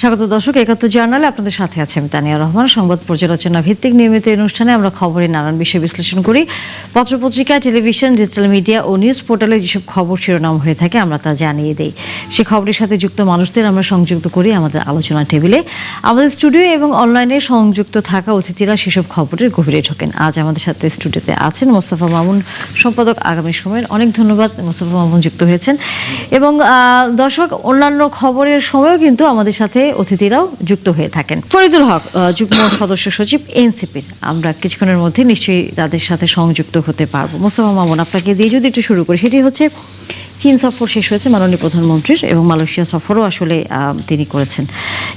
স্বাগত দর্শক, একাত্তর জার্নালে আপনাদের সাথে আছে আমি তানিয়া রহমান। সংবাদ পর্যালোচনা ভিত্তিক নিয়মিত এই অনুষ্ঠানে আমরা খবরের নানান বিষয় বিশ্লেষণ করি। পত্রপত্রিকা, টেলিভিশন, ডিজিটাল মিডিয়া ও নিউজ পোর্টালে যেসব খবর শিরোনাম হয়ে থাকে আমরা তা জানিয়ে দেই। সে খবরের সাথে যুক্ত মানুষদের আমরা সংযুক্ত করি আমাদের আলোচনা টেবিলে। আমাদের স্টুডিও এবং অনলাইনে সংযুক্ত থাকা অতিথিরা সেসব খবরের গভীরে ঢোকেন। আজ আমাদের সাথে স্টুডিওতে আছেন মোস্তফা মামুন, সম্পাদক আগামী সময়ের। অনেক ধন্যবাদ মোস্তফা মামুন যুক্ত হয়েছেন। এবং দর্শক, অন্যান্য খবরের সময়ও কিন্তু আমাদের সাথে অতিথিরাও যুক্ত হয়ে থাকেন। ফরিদুল হক, যুগ্ম সদস্য সচিব এনসিপির, আমরা কিছুক্ষণের মধ্যে নিশ্চয়ই তাদের সাথে সংযুক্ত হতে পারবো। মোস্তফা মামুন, আপনাকে দিয়ে যদি একটু শুরু করি, সেটি হচ্ছে চীন সফর শেষ হয়েছে মাননীয় প্রধানমন্ত্রীর, এবং মালয়েশিয়া সফরও আসলে তিনি করেছেন।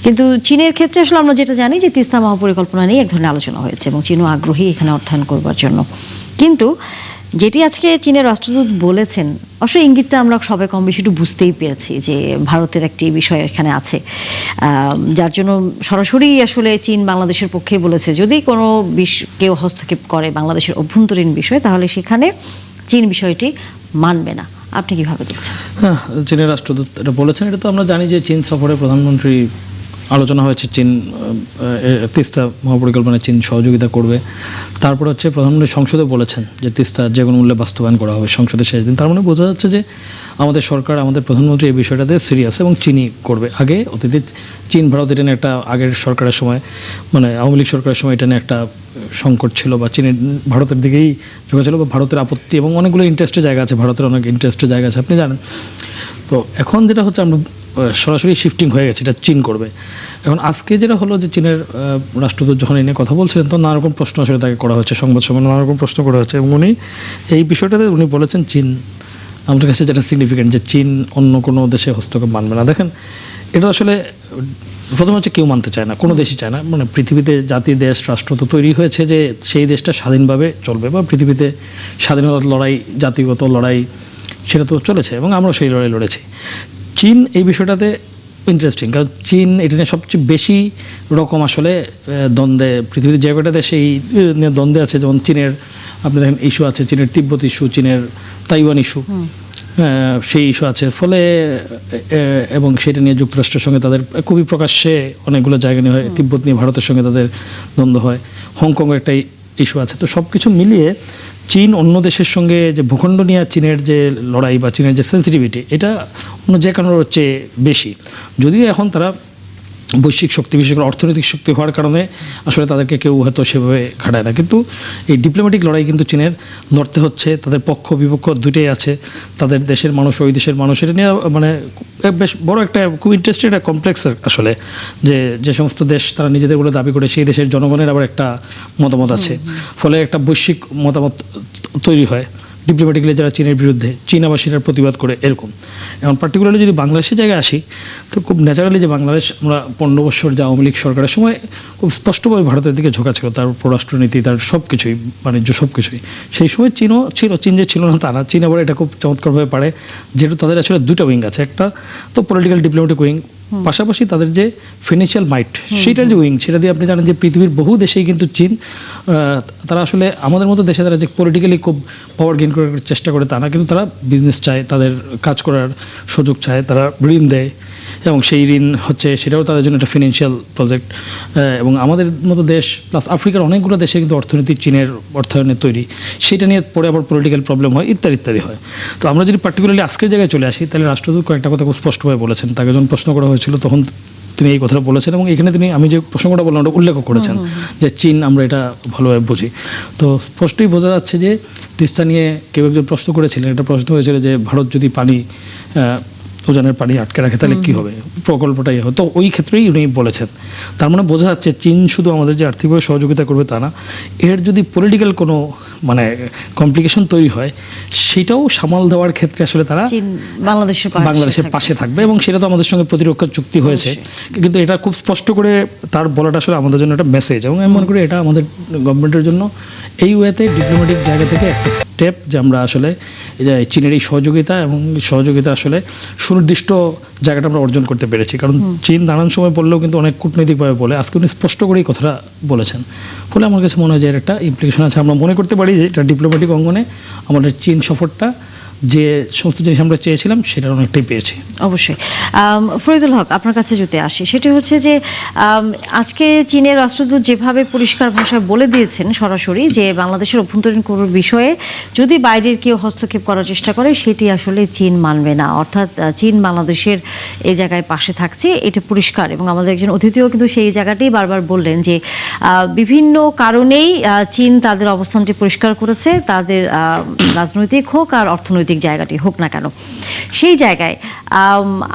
কিন্তু চীনের ক্ষেত্রে আসলে আমরা যেটা জানি যে তিস্তা মহাপরিকল্পনা নিয়ে এক ধরনের আলোচনা হয়েছে এবং চীনও আগ্রহী এখানে অর্থায়ন করবার জন্য। কিন্তু যেটি আজকে চীনের রাষ্ট্রদূত বলেছেন, অবশ্যই ইঙ্গিতটা আমরা সবাই কম বেশি একটু বুঝতেই পেরেছি যে ভারতের একটি বিষয় এখানে আছে, যার জন্য সরাসরি আসলে চীন বাংলাদেশের পক্ষেই বলেছে যদি কোনো কেউ হস্তক্ষেপ করে বাংলাদেশের অভ্যন্তরীণ বিষয়, তাহলে সেখানে চীন বিষয়টি মানবে না। আপনি কিভাবে দেখছেন? হ্যাঁ, চীনের রাষ্ট্রদূত এটা বলেছেন। এটা তো আমরা জানি যে চীন সফরে প্রধানমন্ত্রী আলোচনা হয়েছে, চীন তিস্তা মহাপরিকল্পনায় চীন সহযোগিতা করবে। তারপর হচ্ছে প্রধানমন্ত্রী সংসদে বলেছেন যে তিস্তা যে কোনো মূল্যে বাস্তবায়ন করা হবে সংসদের শেষ দিন। তার মানে বোঝা যাচ্ছে যে আমাদের সরকার, আমাদের প্রধানমন্ত্রী এই বিষয়টাতে সিরিয়াস এবং চীনই করবে। আগে অতীতে চীন ভারত এটা নিয়ে একটা আগের সরকারের সময়, মানে আওয়ামী লীগ সরকারের সময় এটা নিয়ে একটা সংকট ছিল, বা চীনের ভারতের দিকেই ঝোঁকা ছিল, বা ভারতের আপত্তি এবং অনেকগুলো ইন্টারেস্টের জায়গা আছে, ভারতের অনেক ইন্টারেস্টের জায়গা আছে, আপনি জানেন। তো এখন যেটা হচ্ছে আমরা সরাসরি শিফটিং হয়ে গেছে, এটা চীন করবে। এখন আজকে যেটা হলো যে চীনের রাষ্ট্রদূত যখন এই নিয়ে কথা বলছিলেন, তখন নানা রকম প্রশ্ন আসলে তাকে করা হচ্ছে, সংবাদ সম্মেলনে নানা রকম প্রশ্ন করা হচ্ছে, এবং উনি এই বিষয়টাতে উনি বলেছেন চীন আমাদের কাছে যেটা সিগনিফিকেন্ট, যে চীন অন্য কোনো দেশে হস্তক্ষেপ মানবে না। দেখেন, এটা আসলে প্রথম হচ্ছে কেউ মানতে চায় না, কোনো দেশই চায় না। মানে পৃথিবীতে জাতি, দেশ, রাষ্ট্র তো তৈরি হয়েছে যে সেই দেশটা স্বাধীনভাবে চলবে, বা পৃথিবীতে স্বাধীনতার লড়াই, জাতিগত লড়াই সেটা তো চলেছে, এবং আমরাও সেই লড়াই লড়েছি। চীন এই বিষয়টাতে ইন্টারেস্টিং, কারণ চীন এটা নিয়ে সবচেয়ে বেশি রকম আসলে দ্বন্দ্বে, পৃথিবীর যে কটা দেশে এই নিয়ে দ্বন্দ্বে আছে। যেমন চীনের আপনি দেখেন ইস্যু আছে, চীনের তিব্বত ইস্যু, চীনের তাইওয়ান ইস্যু, সেই ইস্যু আছে। ফলে এবং সেটা নিয়ে যুক্তরাষ্ট্রের সঙ্গে তাদের খুবই প্রকাশ্যে অনেকগুলো জায়গা নিয়ে হয়, তিব্বত নিয়ে ভারতের সঙ্গে তাদের দ্বন্দ্ব হয়, হংকংয়ের একটা ইস্যু আছে। তো সব কিছু মিলিয়ে চীন অন্য দেশের সঙ্গে যে ভূখণ্ড নিয়ে চীনের যে লড়াই বা চীনের যে সেন্সিটিভিটি, এটা অন্য যে কারণের হচ্ছে বেশি। যদিও এখন তারা বৈশ্বিক শক্তি, বিশেষ করে অর্থনৈতিক শক্তি হওয়ার কারণে আসলে তাদেরকে কেউ হয়তো সেভাবে ঘাটায় না, কিন্তু এই ডিপ্লোম্যাটিক লড়াই কিন্তু চীনের লড়তে হচ্ছে। তাদের পক্ষ বিপক্ষ দুটোই আছে, তাদের দেশের মানুষ, ওই দেশের মানুষ। এটা নিয়ে মানে বেশ বড় একটা খুব ইন্টারেস্টিং একটা কমপ্লেক্স আসলে, যে সমস্ত দেশ তারা নিজেদের বলে দাবি করে, সেই দেশের জনগণের আবার একটা মতামত আছে। ফলে একটা বৈশ্বিক মতামত তৈরি হয় ডিপ্লোম্যাটিকলি, যারা চীনের বিরুদ্ধে, চীন আবার সেটার প্রতিবাদ করে, এরকম। এখন পার্টিকুলারলি যদি বাংলাদেশের জায়গায় আসি, তো খুব ন্যাচারালি যে বাংলাদেশ আমরা 15 বছর যে আওয়ামী লীগ সরকারের সময় খুব স্পষ্টভাবে ভারতের দিকে ঝোঁকা ছিল, তার পররাষ্ট্রনীতি, তার সব কিছুই, বাণিজ্য সব কিছুই। সেই সময় চীনও ছিল, চীন যে ছিল না তা না। চীন আবার এটা খুব চমৎকারভাবে পারে, যেহেতু তাদের আসলে দুটো উইং আছে, একটা তো পলিটিক্যাল ডিপ্লোম্যাটিক উইং, পাশাপাশি তাদের যে ফিনান্সিয়াল মাইট, সেটার যে উইং, সেটা দিয়ে আপনি জানেন যে পৃথিবীর বহু দেশেই কিন্তু চীন, তারা আসলে আমাদের মতো দেশে তারা যে পলিটিক্যালি খুব পাওয়ার গেইন করার চেষ্টা করে তা না, কিন্তু তারা বিজনেস চায়, তাদের কাজ করার সুযোগ চায়, তারা ঋণ দেয়, এবং সেই ঋণ হচ্ছে সেটাও তাদের জন্য একটা ফিনান্সিয়াল প্রজেক্ট। এবং আমাদের মতো দেশ প্লাস আফ্রিকার অনেকগুলো দেশে কিন্তু অর্থনীতি চীনের অর্থায়নে তৈরি, সেটা নিয়ে পরে আবার পলিটিক্যাল প্রবলেম হয়, ইত্যাদি ইত্যাদি হয়। তো আমরা যদি পার্টিকুলারলি আজকের জায়গায় চলে আসি, তাহলে রাষ্ট্রদূত কয়েকটা কথা খুব স্পষ্টভাবে বলেছেন। তাকে যখন প্রশ্ন করা হয়েছিল তখন তিনি এই কথাটা বলেছেন, এবং এখানে তিনি, আমি যে প্রসঙ্গটা বললাম ওটা উল্লেখ করেছেন যে চীন আমরা এটা ভালোভাবে বুঝি। তো স্পষ্টই বোঝা যাচ্ছে যে তিস্তা নিয়ে কেউ একজন প্রশ্ন করেছিলেন, এটা প্রশ্ন হয়েছিল যে ভারত যদি পানি, উজানের পানি আটকে রাখে তাহলে কী হবে, প্রকল্পটাই হয়। তো ওই ক্ষেত্রেই উনি বলেছেন। তার মানে বোঝা যাচ্ছে চীন শুধু আমাদের যে আর্থিকভাবে সহযোগিতা করবে তা না, এর যদি পলিটিক্যাল কোনো মানে কমপ্লিকেশন তৈরি হয়, সেটাও সামাল দেওয়ার ক্ষেত্রে আসলে তারা বাংলাদেশের পাশে থাকবে, এবং সেটা তো আমাদের সঙ্গে প্রতিরক্ষা চুক্তি হয়েছে। কিন্তু এটা খুব স্পষ্ট করে তার বলাটা আসলে আমাদের জন্য একটা মেসেজ, এবং আমি মনে করি এটা আমাদের গভর্নমেন্টের জন্য এই ওয়েতে ডিপ্লোম্যাটিক জায়গা থেকে একটা স্টেপ, যে আমরা আসলে চীনের এই সহযোগিতা এবং সহযোগিতা আসলে সুনির্দিষ্ট জায়গাটা আমরা অর্জন করতে পেরেছি। কারণ চীন নানান সময় বললেও কিন্তু অনেক কূটনৈতিকভাবে বলে, আজকে উনি স্পষ্ট করে এই কথাটা বলেছেন। ফলে আমার কাছে মনে হয় যে এর একটা ইমপ্লিকেশন আছে। আমরা মনে করতে পারি যে এটা ডিপ্লোম্যাটিক অঙ্গনে আমাদের চীন সফরটা যে সমস্ত জিনিস আমরা চেয়েছিলাম সেটার অনেকটাই পেয়েছি। অবশ্যই। ফরিদুল হক, আপনার কাছে যদি আসি, সেটি হচ্ছে যে আজকে চীনের রাষ্ট্রদূত যেভাবে পরিষ্কার ভাষায় বলে দিয়েছেন সরাসরি যে বাংলাদেশের অভ্যন্তরীণ কোনো বিষয়ে যদি বাইরের কেউ হস্তক্ষেপ করার চেষ্টা করে সেটি আসলে চীন মানবে না, অর্থাৎ চীন বাংলাদেশের এই জায়গায় পাশে থাকছে, এটা পরিষ্কার। এবং আমাদের একজন অতিথিও কিন্তু সেই জায়গাটাই বারবার বললেন যে বিভিন্ন কারণেই চীন তাদের অবস্থানটি পরিষ্কার করেছে, তাদের রাজনৈতিক হোক আর অর্থনৈতিক জায়গাটি হোক না কেন। সেই জায়গায়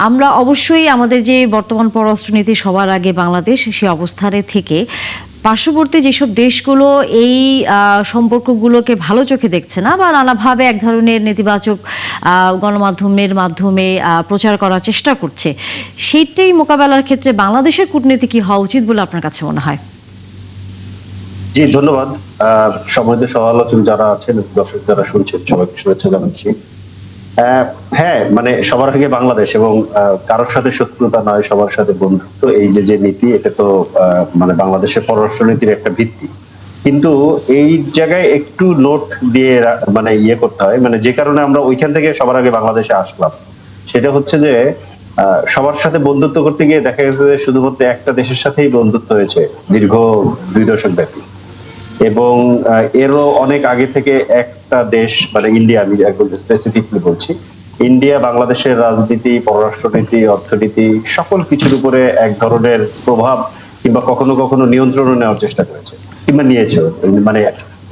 আমরা অবশ্যই আমাদের যে বর্তমান পররাষ্ট্রনীতি সবার আগে বাংলাদেশ, সেই অবস্থানে থেকে পার্শ্ববর্তী যেসব দেশগুলো এই সম্পর্কগুলোকে ভালো চোখে দেখছে না বা নানাভাবে এক ধরনের নেতিবাচক গণমাধ্যমের মাধ্যমে প্রচার করার চেষ্টা করছে, সেইটাই মোকাবেলার ক্ষেত্রে বাংলাদেশের কূটনীতি কি হওয়া উচিত বলে আপনার কাছে মনে হয়? জি, ধন্যবাদ। সম্মানিত সমালোচক যারা আছেন, দর্শক যারা শুনছেন, সবাইকে শুভেচ্ছা জানাচ্ছি। হ্যাঁ, মানে সবার আগে বাংলাদেশ এবং কারোর সাথে শত্রুতা নয়, সবার সাথে বন্ধুত্ব, এই যে নীতি, এটা তো মানে বাংলাদেশের পররাষ্ট্রনীতির একটা ভিত্তি। কিন্তু এই জায়গায় একটু নোট দিয়ে মানে করতে হয়, মানে যে কারণে আমরা ওইখান থেকে সবার আগে বাংলাদেশে আসলাম, সেটা হচ্ছে যে সবার সাথে বন্ধুত্ব করতে গিয়ে দেখা গেছে যে শুধুমাত্র একটা দেশের সাথেই বন্ধুত্ব হয়েছে দীর্ঘ 2 দশক ব্যাপী। এবং এরও অনেক আগে থেকে একটা দেশ, মানে ইন্ডিয়া, আমি একদম স্পেসিফিকলি বলছি, ইন্ডিয়া বাংলাদেশের রাজনীতি, পররাষ্ট্রনীতি, অর্থনীতি সকল কিছুর উপরে এক ধরনের প্রভাব কিংবা কখনো কখনো নিয়ন্ত্রণও নেওয়ার চেষ্টা করেছে কিংবা নিয়েছে। মানে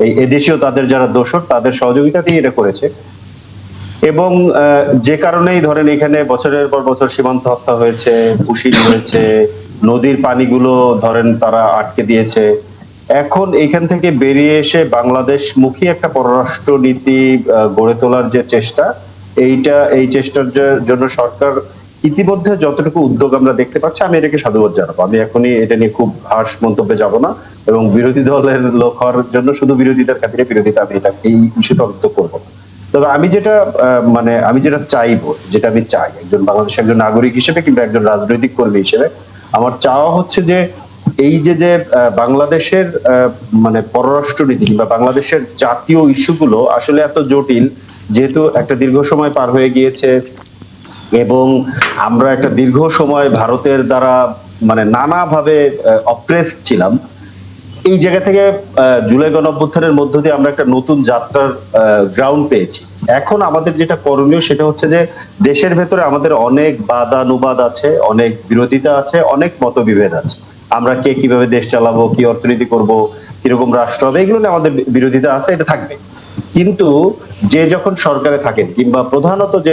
এই এদেশীয় তাদের যারা দোসর, তাদের সহযোগিতাতেই এটা করেছে। এবং যে কারণেই ধরেন এখানে বছরের পর বছর সীমান্ত হত্যা হয়েছে, উশিল হয়েছে, নদীর পানিগুলো ধরেন তারা আটকে দিয়েছে। এখন এখান থেকে বেরিয়ে এসে বাংলাদেশ মুখী একটা পররাষ্ট্র নীতি গড়ে তোলার যে চেষ্টা, এই চেষ্টার জন্য সরকার ইতিমধ্যে যতটুকু উদ্যোগ আমরা দেখতে পাচ্ছি, আমি এটাকে সাধুবাদ জানাবো। আমি এখনই এটা নিয়ে খুব হার্শ মন্তব্যে যাব না, এবং বিরোধী দলের লোক হওয়ার জন্য শুধু বিরোধিতার খাতিরে বিরোধিতা, আমি এটা এই ইস্যুতে অন্তত করবো না। তবে আমি যেটা চাইবো, যেটা আমি চাই একজন বাংলাদেশের একজন নাগরিক হিসেবে কিংবা একজন রাজনৈতিক কর্মী হিসেবে, আমার চাওয়া হচ্ছে যে এই যে বাংলাদেশের মানে পররাষ্ট্রনীতি কিংবা বাংলাদেশের জাতীয় ইস্যুগুলো আসলে এত জটিল, যেহেতু একটা দীর্ঘ সময় পার হয়ে গিয়েছে এবং আমরা একটা দীর্ঘ সময় ভারতের দ্বারা মানে নানাভাবে অপ্রেসড ছিলাম। এই জায়গা থেকে জুলাই গণঅভ্যুত্থানের মধ্য দিয়ে আমরা একটা নতুন যাত্রার গ্রাউন্ড পেয়েছি। এখন আমাদের যেটা করণীয় সেটা হচ্ছে যে দেশের ভেতরে আমাদের অনেক বাদানুবাদ আছে, অনেক বিরোধিতা আছে, অনেক মতবিভেদ আছে। আমরা কে কিভাবে দেশ চালাবো, কি অর্থনীতি করব, কিরকম রাষ্ট্র হবে, এগুলো নিয়ে আমাদের বিরোধিতা আছে, এটা থাকবে। কিন্তু যে যখন সরকারে থাকেন কিংবা প্রধানত যে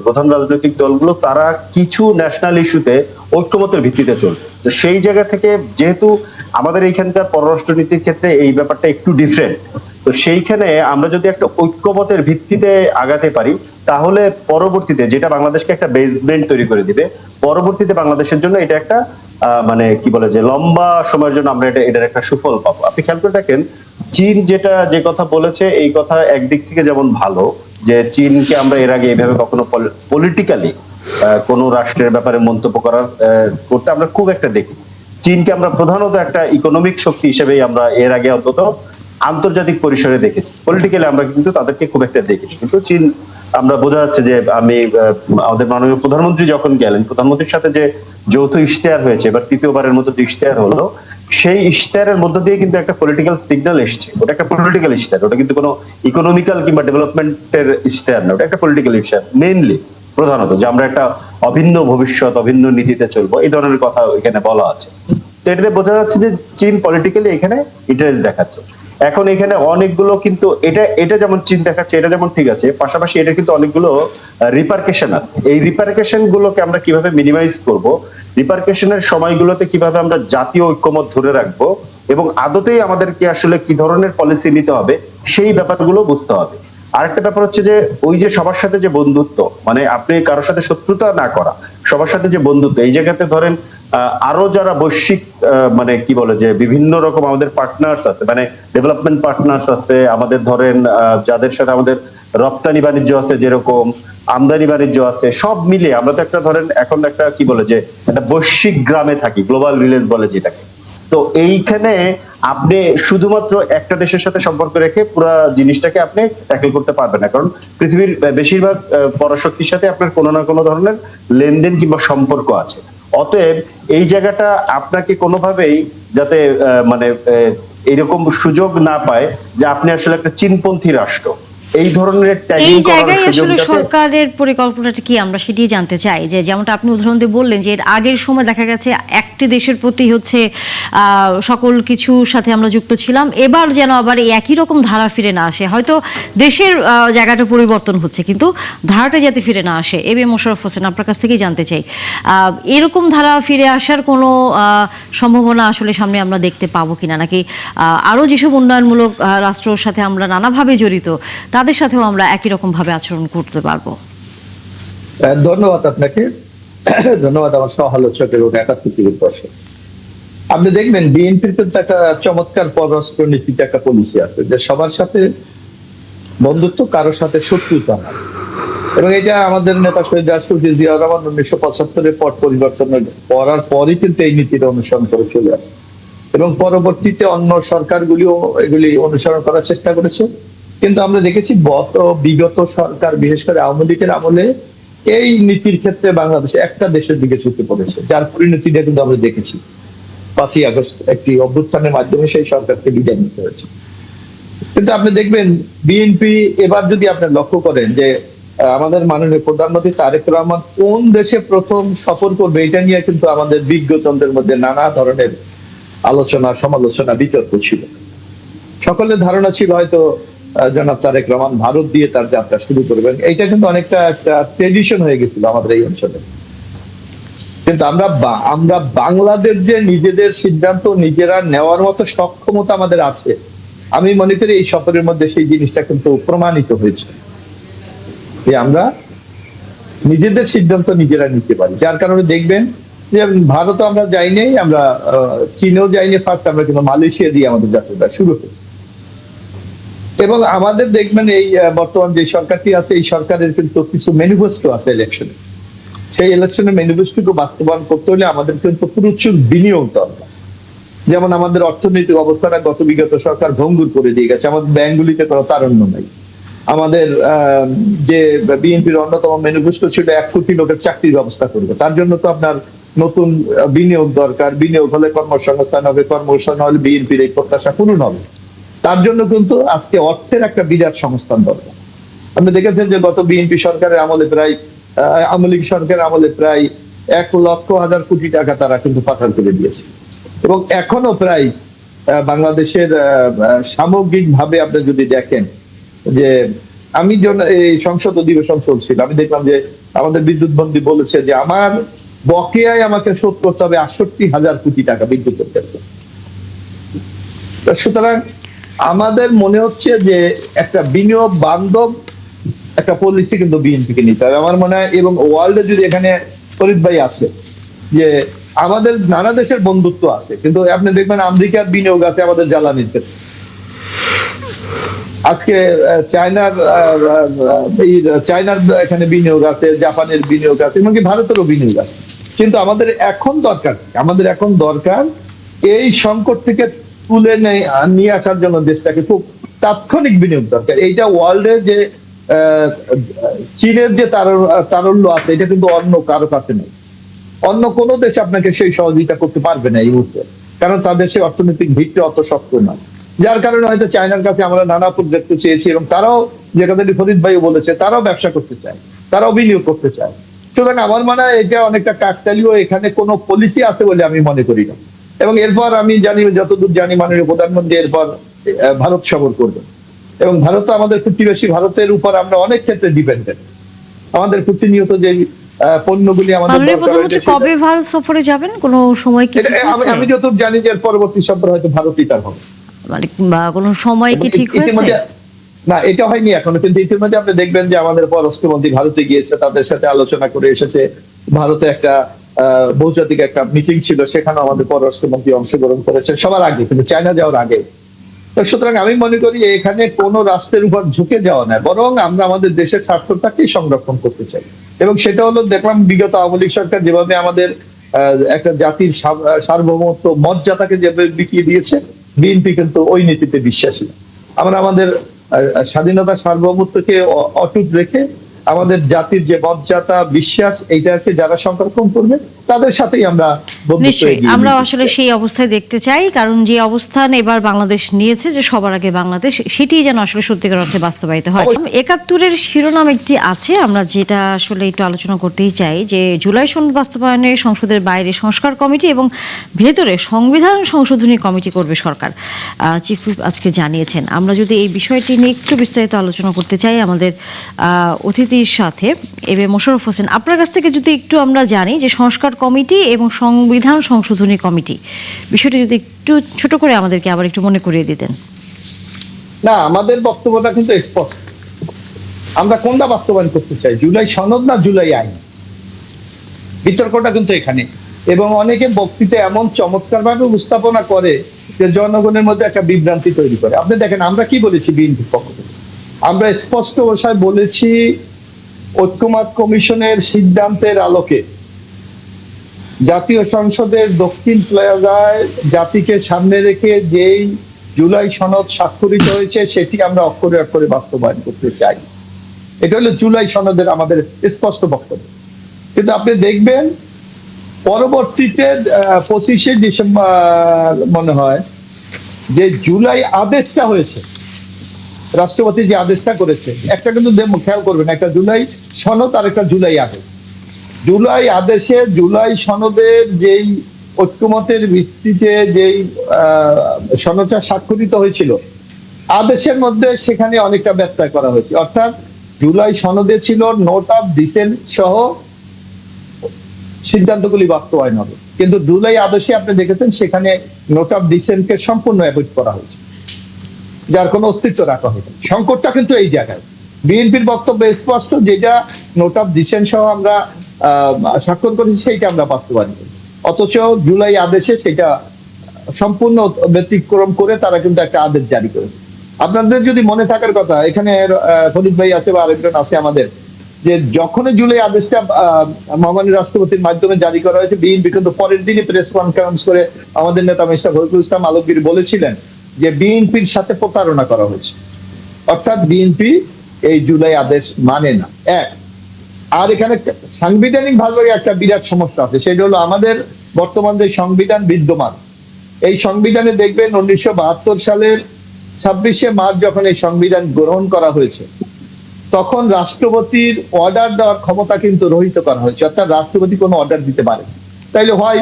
প্রধান রাজনৈতিক দলগুলো তারা কিছু ন্যাশনাল ইস্যুতে ঐক্যমতের ভিত্তিতে চলবে। তো সেই জায়গা থেকে যেহেতু আমাদের এইখানকার পররাষ্ট্রনীতির ক্ষেত্রে এই ব্যাপারটা একটু ডিফারেন্ট, তো সেইখানে আমরা যদি একটা ঐক্যমতের ভিত্তিতে আগাতে পারি, তাহলে পরবর্তীতে যেটা বাংলাদেশকে একটা বেসমেন্ট তৈরি করে দিবে, পরবর্তীতে বাংলাদেশের জন্য এটা একটা মানে কি বলে যে লম্বা সময়ের জন্য আমরা এটার একটা সুফল পাবো। আপনি খেয়াল করে দেখেন, চীন যে কথা বলেছে, এই কথা একদিক থেকে যেমন ভালো, যে চীনকে আমরা এর আগে এইভাবে কখনো পলিটিক্যালি কোন রাষ্ট্রের ব্যাপারে মন্তব্য করতে আমরা খুব একটা দেখি। চীনকে আমরা প্রধানত একটা ইকোনমিক শক্তি হিসেবেই আমরা এর আগে অন্তত আন্তর্জাতিক পরিসরে দেখেছি, পলিটিক্যালি আমরা কিন্তু তাদেরকে খুব একটা দেখিনি। কিন্তু চীন, আমরা বোঝা যাচ্ছে যে আমাদের মাননীয় প্রধানমন্ত্রী যখন গেলেন, প্রধানমন্ত্রীর সাথে যে যৌথ ইশতেহার হয়েছে, এবার তৃতীয়বারের মতো যে ইশতেহার হলো, সেই ইশতেহারের মধ্য দিয়ে কিন্তু একটা পলিটিক্যাল সিগন্যাল এসছে। ওটা একটা পলিটিক্যাল ইশতেহার, ওটা কিন্তু কোনো ইকোনমিক্যাল কিংবা ডেভেলপমেন্টের ইশতেহার না, ওটা একটা পলিটিক্যাল ইশতেহার মেইনলি, প্রধানত যে আমরা একটা অভিন্ন ভবিষ্যৎ, অভিন্ন নীতিতে চলবো, এই ধরনের কথা এখানে বলা আছে। তো এটাতে বোঝা যাচ্ছে যে চীন পলিটিক্যালি এখানে ইন্টারেস্ট দেখাচ্ছে। এখন এখানে অনেকগুলো কিন্তু এটা যেমন চীন দেখাচ্ছে, এটা যেমন ঠিক আছে, পাশাপাশি এটা কিন্তু অনেকগুলো রিপারকেশন আছে। এই রিপারকেশন গুলোকে আমরা কিভাবে মিনিমাইজ করব, রিপারকেশনের সময়গুলোতে কিভাবে আমরা জাতীয় ঐক্যমত ধরে রাখবো, এবং আদতেই আমাদেরকে আসলে কি ধরনের পলিসি নিতে হবে, সেই ব্যাপারগুলো বুঝতে হবে। আরেকটা ব্যাপার হচ্ছে যে ওই যে সবার সাথে যে বন্ধুত্ব, মানে আপনি কারোর সাথে শত্রুতা না করা, সবার সাথে যে বন্ধুত্ব, এই জায়গাতে ধরেন আরো যারা বৈশ্বিক মানে কি বলে যে বিভিন্ন রকম আমাদের পার্টনার্স আছে, মানে ডেভেলপমেন্ট পার্টনার্স আছে আমাদের, ধরেন যাদের সাথে আমাদের রপ্তানি বাণিজ্য আছে, যেরকম আমদানি বাণিজ্য আছে, সব মিলে আমরা তো একটা ধরেন এখন একটা কি বলে যে একটা বৈশ্বিক গ্রামে থাকি, গ্লোবাল ভিলেজ বলে যেটাকে। তো এইখানে আপনি শুধুমাত্র একটা দেশের সাথে সম্পর্ক রেখে পুরো জিনিসটাকে আপনি ট্যাকেল করতে পারবেন না, কারণ পৃথিবীর বেশিরভাগ পরাশক্তির সাথে আপনার কোনো না কোনো ধরনের লেনদেন কিংবা সম্পর্ক আছে। অতএব এই জায়গাটা আপনাকে কোনোভাবেই যাতে মানে এরকম সুযোগ না পায় যে আপনি আসলে একটা চীনপন্থী রাষ্ট্র, এই ধরনের ট্যাগিং এই করার জায়গায় সুযোগ আসলে যাতে সরকারের পরিকল্পনাটা কি, আমরা সেটাই জানতে চাই। যে যেমনটা আপনি উদাহরণ দিয়ে বললেন যে এর আগের সময় দেখা গেছে একটি দেশের প্রতি হচ্ছে সকল কিছুর সাথে আমরা যুক্ত ছিলাম, এবার যেন আবার এই একই রকম ধারা ফিরে না আসে। হয়তো দেশের জায়গাটা পরিবর্তন হচ্ছে কিন্তু ধারাটা যাতে ফিরে না আসে। A B M Mosharraf Hossain, আপনার কাছ থেকেই জানতে চাই, এরকম ধারা ফিরে আসার কোনো সম্ভাবনা আসলে সামনে আমরা দেখতে পাবো কিনা, নাকি আরও যেসব উন্নয়নমূলক রাষ্ট্রের সাথে আমরা নানাভাবে জড়িত তাদের সাথেও আমরা একই রকম ভাবে আচরণ করতে পারবো? ধন্যবাদ আপনাকে, ধন্যবাদ আমার সহ আলোচক এবং একাত্তর দর্শক। আপনি দেখবেন বিএনপির কিন্তু একটা চমৎকার পররাষ্ট্র নীতিতে একটা পলিসি আছে যে সবার সাথে বন্ধুত্ব, কারোর সাথে শত্রুতা না। এবং এটা আমাদের নেতা শহীদ রাষ্ট্রপতি জিয়া রহমান 1975-এর পট পরিবর্তনের করার পরই কিন্তু এই নীতিটা অনুসরণ করে চলে আসে এবং পরবর্তীতে অন্য সরকারগুলিও এগুলি অনুসরণ করার চেষ্টা করেছে। কিন্তু আমরা দেখেছি বিগত সরকার, বিশেষ করে আওয়ামী লীগের আমলে এই নীতির ক্ষেত্রে বাংলাদেশে একটা দেশের দিকে ঝুঁকে পড়েছে, যার পরিণতিটা কিন্তু আমরা দেখেছি 5ই আগস্ট একটি অভ্যুত্থানের মাধ্যমে সেই সরকারকে বিদায় নিতে হয়েছে। কিন্তু আপনি দেখবেন বিএনপি এবার যদি আপনি লক্ষ্য করেন যে আমাদের মাননীয় প্রধানমন্ত্রী তারেক রহমান কোন দেশে প্রথম সফর করবে, এটা নিয়ে কিন্তু আমাদের বিজ্ঞজনদের মধ্যে নানা ধরনের আলোচনা, সমালোচনা, বিতর্ক ছিল। সকলের ধারণা ছিল হয়তো জনাব তারেক রহমান ভারত দিয়ে তার যাত্রা শুরু করবেন। এইটা কিন্তু অনেকটা একটা ট্রেডিশন হয়ে গেছিল আমাদের এই অঞ্চলে। কিন্তু আমরা বাংলাদেশ যে নিজেদের সিদ্ধান্ত নিজেরা নেওয়ার মতো সক্ষমতা আমাদের আছে, আমি মনে করি এই সফরের মধ্যে সেই জিনিসটা কিন্তু প্রমাণিত হয়েছে যে আমরা নিজেদের সিদ্ধান্ত নিজেরা নিতে পারি। যার কারণে দেখবেন যে ভারতও আমরা যাইনি, আমরা চীনেও যাইনি ফার্স্ট, আমরা কিন্তু মালয়েশিয়া দিয়ে আমাদের যাত্রাটা শুরু করি। এবং আমাদের দেখবেন এই বর্তমান যে সরকারটি আছে, এই সরকারের কিন্তু কিছু ম্যানিফেস্টো আছে ইলেকশনে। সেই ইলেকশনের ম্যানিফেস্টোকে বাস্তবায়ন করতে হলে আমাদের কিন্তু প্রচুর বিনিয়োগ দরকার। যেমন আমাদের অর্থনৈতিক অবস্থাটা বিগত সরকার ভঙ্গুর করে দিয়ে গেছে, আমাদের ব্যাংকগুলিতে কোনো তারুণ্য নাই। আমাদের যে বিএনপির অন্যতম ম্যানিফেস্টো ছিল 1 কোটি লোকের চাকরির ব্যবস্থা করবে, তার জন্য তো আপনার নতুন বিনিয়োগ দরকার। বিনিয়োগ হলে কর্মসংস্থান হবে, কর্মসংস্থান হলে বিএনপির এই প্রত্যাশা পূরণ হবে। তার জন্য কিন্তু আজকে অর্থের একটা বিরাট সংস্থান দরকার। আপনি দেখেছেন যে গত বিএনপি সরকারের আমলে প্রায় আওয়ামী লীগ সরকারের আমলে প্রায় 1,00,000 কোটি টাকা তারা কিন্তু পাচার করে দিয়েছে। এবং এখনো প্রায় বাংলাদেশের সামগ্রিক ভাবে আপনি যদি দেখেন যে আমি এই সংসদ অধিবেশন চলছিল, আমি দেখলাম যে আমাদের বিদ্যুৎ মন্ত্রী বলেছে যে আমার বকেয়ায় আমাকে শোধ করতে হবে 68,000 কোটি টাকা বিদ্যুতের ক্ষেত্রে। সুতরাং আমাদের মনে হচ্ছে যে একটা বিনিয়োগ বান্ধব একটা পলিসি কিন্তু বিএনপিকে নিতে হবে আমার মনে হয়। এবং ওয়ার্ল্ডে যদি এখানে ফরিদ ভাই আছে যে আমাদের নানা দেশের বন্ধুত্ব আছে, কিন্তু আপনি দেখবেন আমেরিকার বিনিয়োগ আছে আমাদের জ্বালানির ক্ষেত্রে। আজকে চায়নার এখানে বিনিয়োগ আছে, জাপানের বিনিয়োগ আছে, এমনকি ভারতেরও বিনিয়োগ আছে। কিন্তু আমাদের এখন দরকার এই সংকট থেকে তুলে নিয়ে আসার জন্য দেশটাকে খুব তাৎক্ষণিক বিনিয়োগ দরকার। এইটা ওয়ার্ল্ডে যে চীনের যে তারল্য আছে, এটা কিন্তু অন্য কারো কাছে নেই। অন্য কোন দেশ আপনাকে সেই সহযোগিতা করতে পারবে না এই মুহূর্তে, কারণ তাদের সেই অর্থনৈতিক ভিত্তি অত শক্ত না। যার কারণে হয়তো চায়নার কাছে আমরা নানা প্রজেক্ট চেয়েছি এবং তারাও, যে কথাটি ফরিদ ভাইও বলেছে, তারাও ব্যবসা করতে চায়, তারাও বিনিয়োগ করতে চায়। সুতরাং আমার মনে হয় এটা অনেকটা কাকতালীয়, এখানে কোনো পলিসি আছে বলে আমি মনে করি না। এবং এরপর আমি জানি, যতদূর জানি, মাননীয় প্রধানমন্ত্রী এরপর ভারত সফর করবেন। এবং ভারত আমাদের প্রতিবেশী, ভারতের উপর আমরা অনেক ক্ষেত্রে ডিপেন্ডেন্ট। আমাদের প্রতিনিয়ত যে পণ্যগুলি আমাদের কবে ভারত সফরে যাবেন, কোনো সময় কি? আমি যতদূর জানি যে পরবর্তী সফর হয়তো ভারতই তার হবে, মানে কোনো সময় কি ঠিক হয়েছে? না, এটা হয়নি এখনো, কিন্তু ইতিমধ্যে আপনি দেখবেন যে আমাদের পররাষ্ট্রমন্ত্রী ভারতে গিয়েছে, তাদের সাথে আলোচনা করে এসেছে। ভারতে একটা বহুজাতিক একটা মিটিং ছিল, সেখানে আমাদের পররাষ্ট্রমন্ত্রী অংশগ্রহণ করেছে সবার আগে, কিন্তু চায়না যাওয়ার আগে। তো সুতরাং আমি মনে করি এখানে কোনো রাষ্ট্রের উপর ঝুঁকে যাওয়া না, বরং আমরা আমাদের দেশের স্বার্থটাকেই সংরক্ষণ করতে চাই। এবং সেটা হলো, দেখলাম বিগত আওয়ামী লীগ সরকার যেভাবে আমাদের একটা জাতির সার্বভৌমত্ব, মর্যাদাকে যেভাবে বিকিয়ে দিয়েছে, বিএনপি কিন্তু ওই নীতিতে বিশ্বাসী না। আমরা আমাদের স্বাধীনতা সার্বভৌমত্বকে অটুট রেখে আমাদের জাতির যে মর্যাদা বিশ্বাস এইটাকে যারা সংরক্ষণ করবে তাদের সাথেই আমরা বন্ধুত্ব নিশ্চয়ই এগিয়ে আমরা নিয়ে আসলে যেতে চাই। সেই অবস্থায় দেখতে চাই, কারণ যে অবস্থান এবার বাংলাদেশ নিয়েছে যে সবার আগে বাংলাদেশ, সেটি যেন আসলে সত্যিকার অর্থে বাস্তবায়িত হয়। ৭১-এর শিরোনাম একটি আছে, আমরা যেটা আসলে একটু আলোচনা করতেই চাই, যে জুলাই সনদ বাস্তবায়নে সংসদের বাইরে সংস্কার কমিটি এবং ভেতরে সংবিধান সংশোধনী কমিটি করবে সরকার, চিফ হুইপ আজকে জানিয়েছেন। আমরা যদি এই বিষয়টি নিয়ে একটু বিস্তারিত আলোচনা করতে চাই আমাদের অতিথির সাথে, এবে মোশাররফ হোসেন, আপনার কাছ থেকে যদি একটু আমরা জানি যে সংস্কার কমিটি এবং সংবিধান সংশোধনী কমিটি বিষয়টি যদি একটু ছোট করে আমাদেরকে আবার একটু মনে করিয়ে দিতেন। না, আমাদের বক্তব্যটা কিন্তু স্পষ্ট। আমরা কোনটা বাস্তবায়ন করতে চাই, জুলাই সনদ না জুলাই আইন? বিতর্কটা কিন্তু এখানে। এবং অনেকে বক্তৃতা এমন চমৎকার ভাবে উপস্থাপনা করে যে জনগণের মধ্যে একটা বিভ্রান্তি তৈরি করে। আপনি দেখেন আমরা কি বলেছি বিএনপির পক্ষ থেকে, আমরা স্পষ্ট ভাষায় বলেছি ঐক্যমত্য কমিশনের সিদ্ধান্তের আলোকে জাতীয় সংসদের দক্ষিণ প্লাজায় জাতিকে সামনে রেখে যেই জুলাই সনদ স্বাক্ষরিত হয়েছে সেটি আমরা অক্ষরে অক্ষরে বাস্তবায়ন করতে চাই। এটা হলো জুলাই সনদের আমাদের স্পষ্ট বক্তব্য। কিন্তু আপনি দেখবেন পরবর্তীতে 25শে ডিসেম্বর মনে হয় যে জুলাই আদেশটা হয়েছে, রাষ্ট্রপতি যে আদেশটা করেছে, একটা কিন্তু খেয়াল করবেন, একটা জুলাই সনদ আর একটা জুলাই আদেশ। জুলাই আদেশে জুলাই সনদের যেই ঐক্যমতের ভিত্তিতে যেই সনদটা স্বাক্ষরিত হয়েছিল, আদেশের মধ্যে সেখানে অনেকটা ব্যত্যয় করা হয়েছে। অর্থাৎ জুলাই সনদে ছিল নোট অফ ডিসেন্ট সহ সিদ্ধান্তগুলি বাস্তবায়ন হবে, কিন্তু জুলাই আদেশে আপনি দেখেছেন সেখানে নোট অফ ডিসেন্টকে সম্পূর্ণ অ্যাভয়েড করা হয়েছে, যার কোনো অস্তিত্ব রাখা হয়নি। সংকটটা কিন্তু এই জায়গায়। বিএনপির বক্তব্য স্পষ্ট, যেটা নোট অফ ডিসেন্ট সহ আমরা স্বাক্ষর করেছি সেইটা আমরা বাস্তবায়ন করি, অথচ জুলাই আদেশে সেটা সম্পূর্ণ ব্যতিক্রম করে তারা কিন্তু একটা আদেশ জারি করেছে। আপনাদের যদি মনে থাকার কথা, এখানে ফরিদ ভাই আছে বা আরেকজন আছে আমাদের, যে যখনই জুলাই আদেশটা মহামান্য রাষ্ট্রপতির মাধ্যমে জারি করা হয়েছে, বিএনপি কিন্তু পরের দিনই প্রেস কনফারেন্স করে আমাদের নেতা মিস্টার ফখরুল ইসলাম আলমগীর বলেছিলেন যে বিএনপির সাথে প্রতারণা করা হয়েছে, অর্থাৎ বিএনপি এই জুলাই আদেশ মানে না। এক, আর এখানে সাংবিধানিক ভাবে একটা বিরাট সমস্যা আছে, সেটা হলো আমাদের বর্তমান যে সংবিধান বিদ্যমান, এই সংবিধানে দেখবেন 1972 সালের 26শে মার্চ যখন এই সংবিধান গ্রহণ করা হয়েছে, তখন রাষ্ট্রপতির অর্ডার দেওয়ার ক্ষমতা কিন্তু রহিত করা হয়েছে, অর্থাৎ রাষ্ট্রপতি কোনো অর্ডার দিতে পারে। তাইলে হয়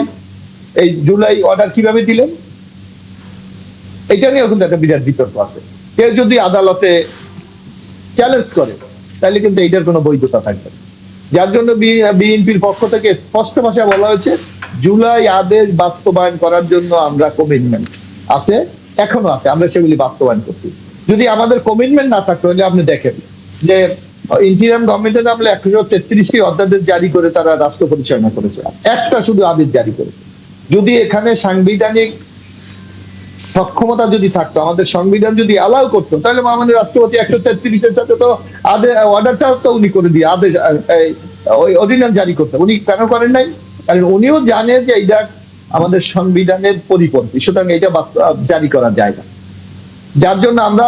এই জুলাই অর্ডার কিভাবে দিলেন, এটা নিয়েও কিন্তু একটা বিরাট বিতর্ক আছে। কেউ যদি আদালতে চ্যালেঞ্জ করে তাহলে কিন্তু এইটার কোনো বৈধতা থাকবে না। যার জন্য বিএনপির পক্ষ থেকে স্পষ্ট ভাষায় বলা হয়েছে জুলাই আদেশ বাস্তবায়ন করার জন্য আমরা কমিটমেন্ট আছে, এখনো আছে, আমরা সেগুলি বাস্তবায়ন করছি। যদি আমাদের কমিটমেন্ট না থাকতো, আপনি দেখেন যে ইন্টিরিয়াম গভর্নমেন্টের আমলে 133টি অধ্যাদেশ জারি করে তারা রাষ্ট্র পরিচালনা করেছে, একটা শুধু আদেশ জারি করেছে। যদি এখানে সাংবিধানিক সক্ষমতা যদি থাকতো, আমাদের সংবিধান যদি অ্যালাউ করতো, তাহলে আমাদের রাষ্ট্রপতি 133-এর সাথে তো অর্ডারটাও তো উনি করে দিয়ে আদেশ ওই অর্ডিন্যান্স জারি করতে, উনি কেন করেন নাই? কারণ উনিও জানে যে এইটা আমাদের সংবিধানের পরিপন্থী, সুতরাং এটা জারি করা যায় না। যার জন্য আমরা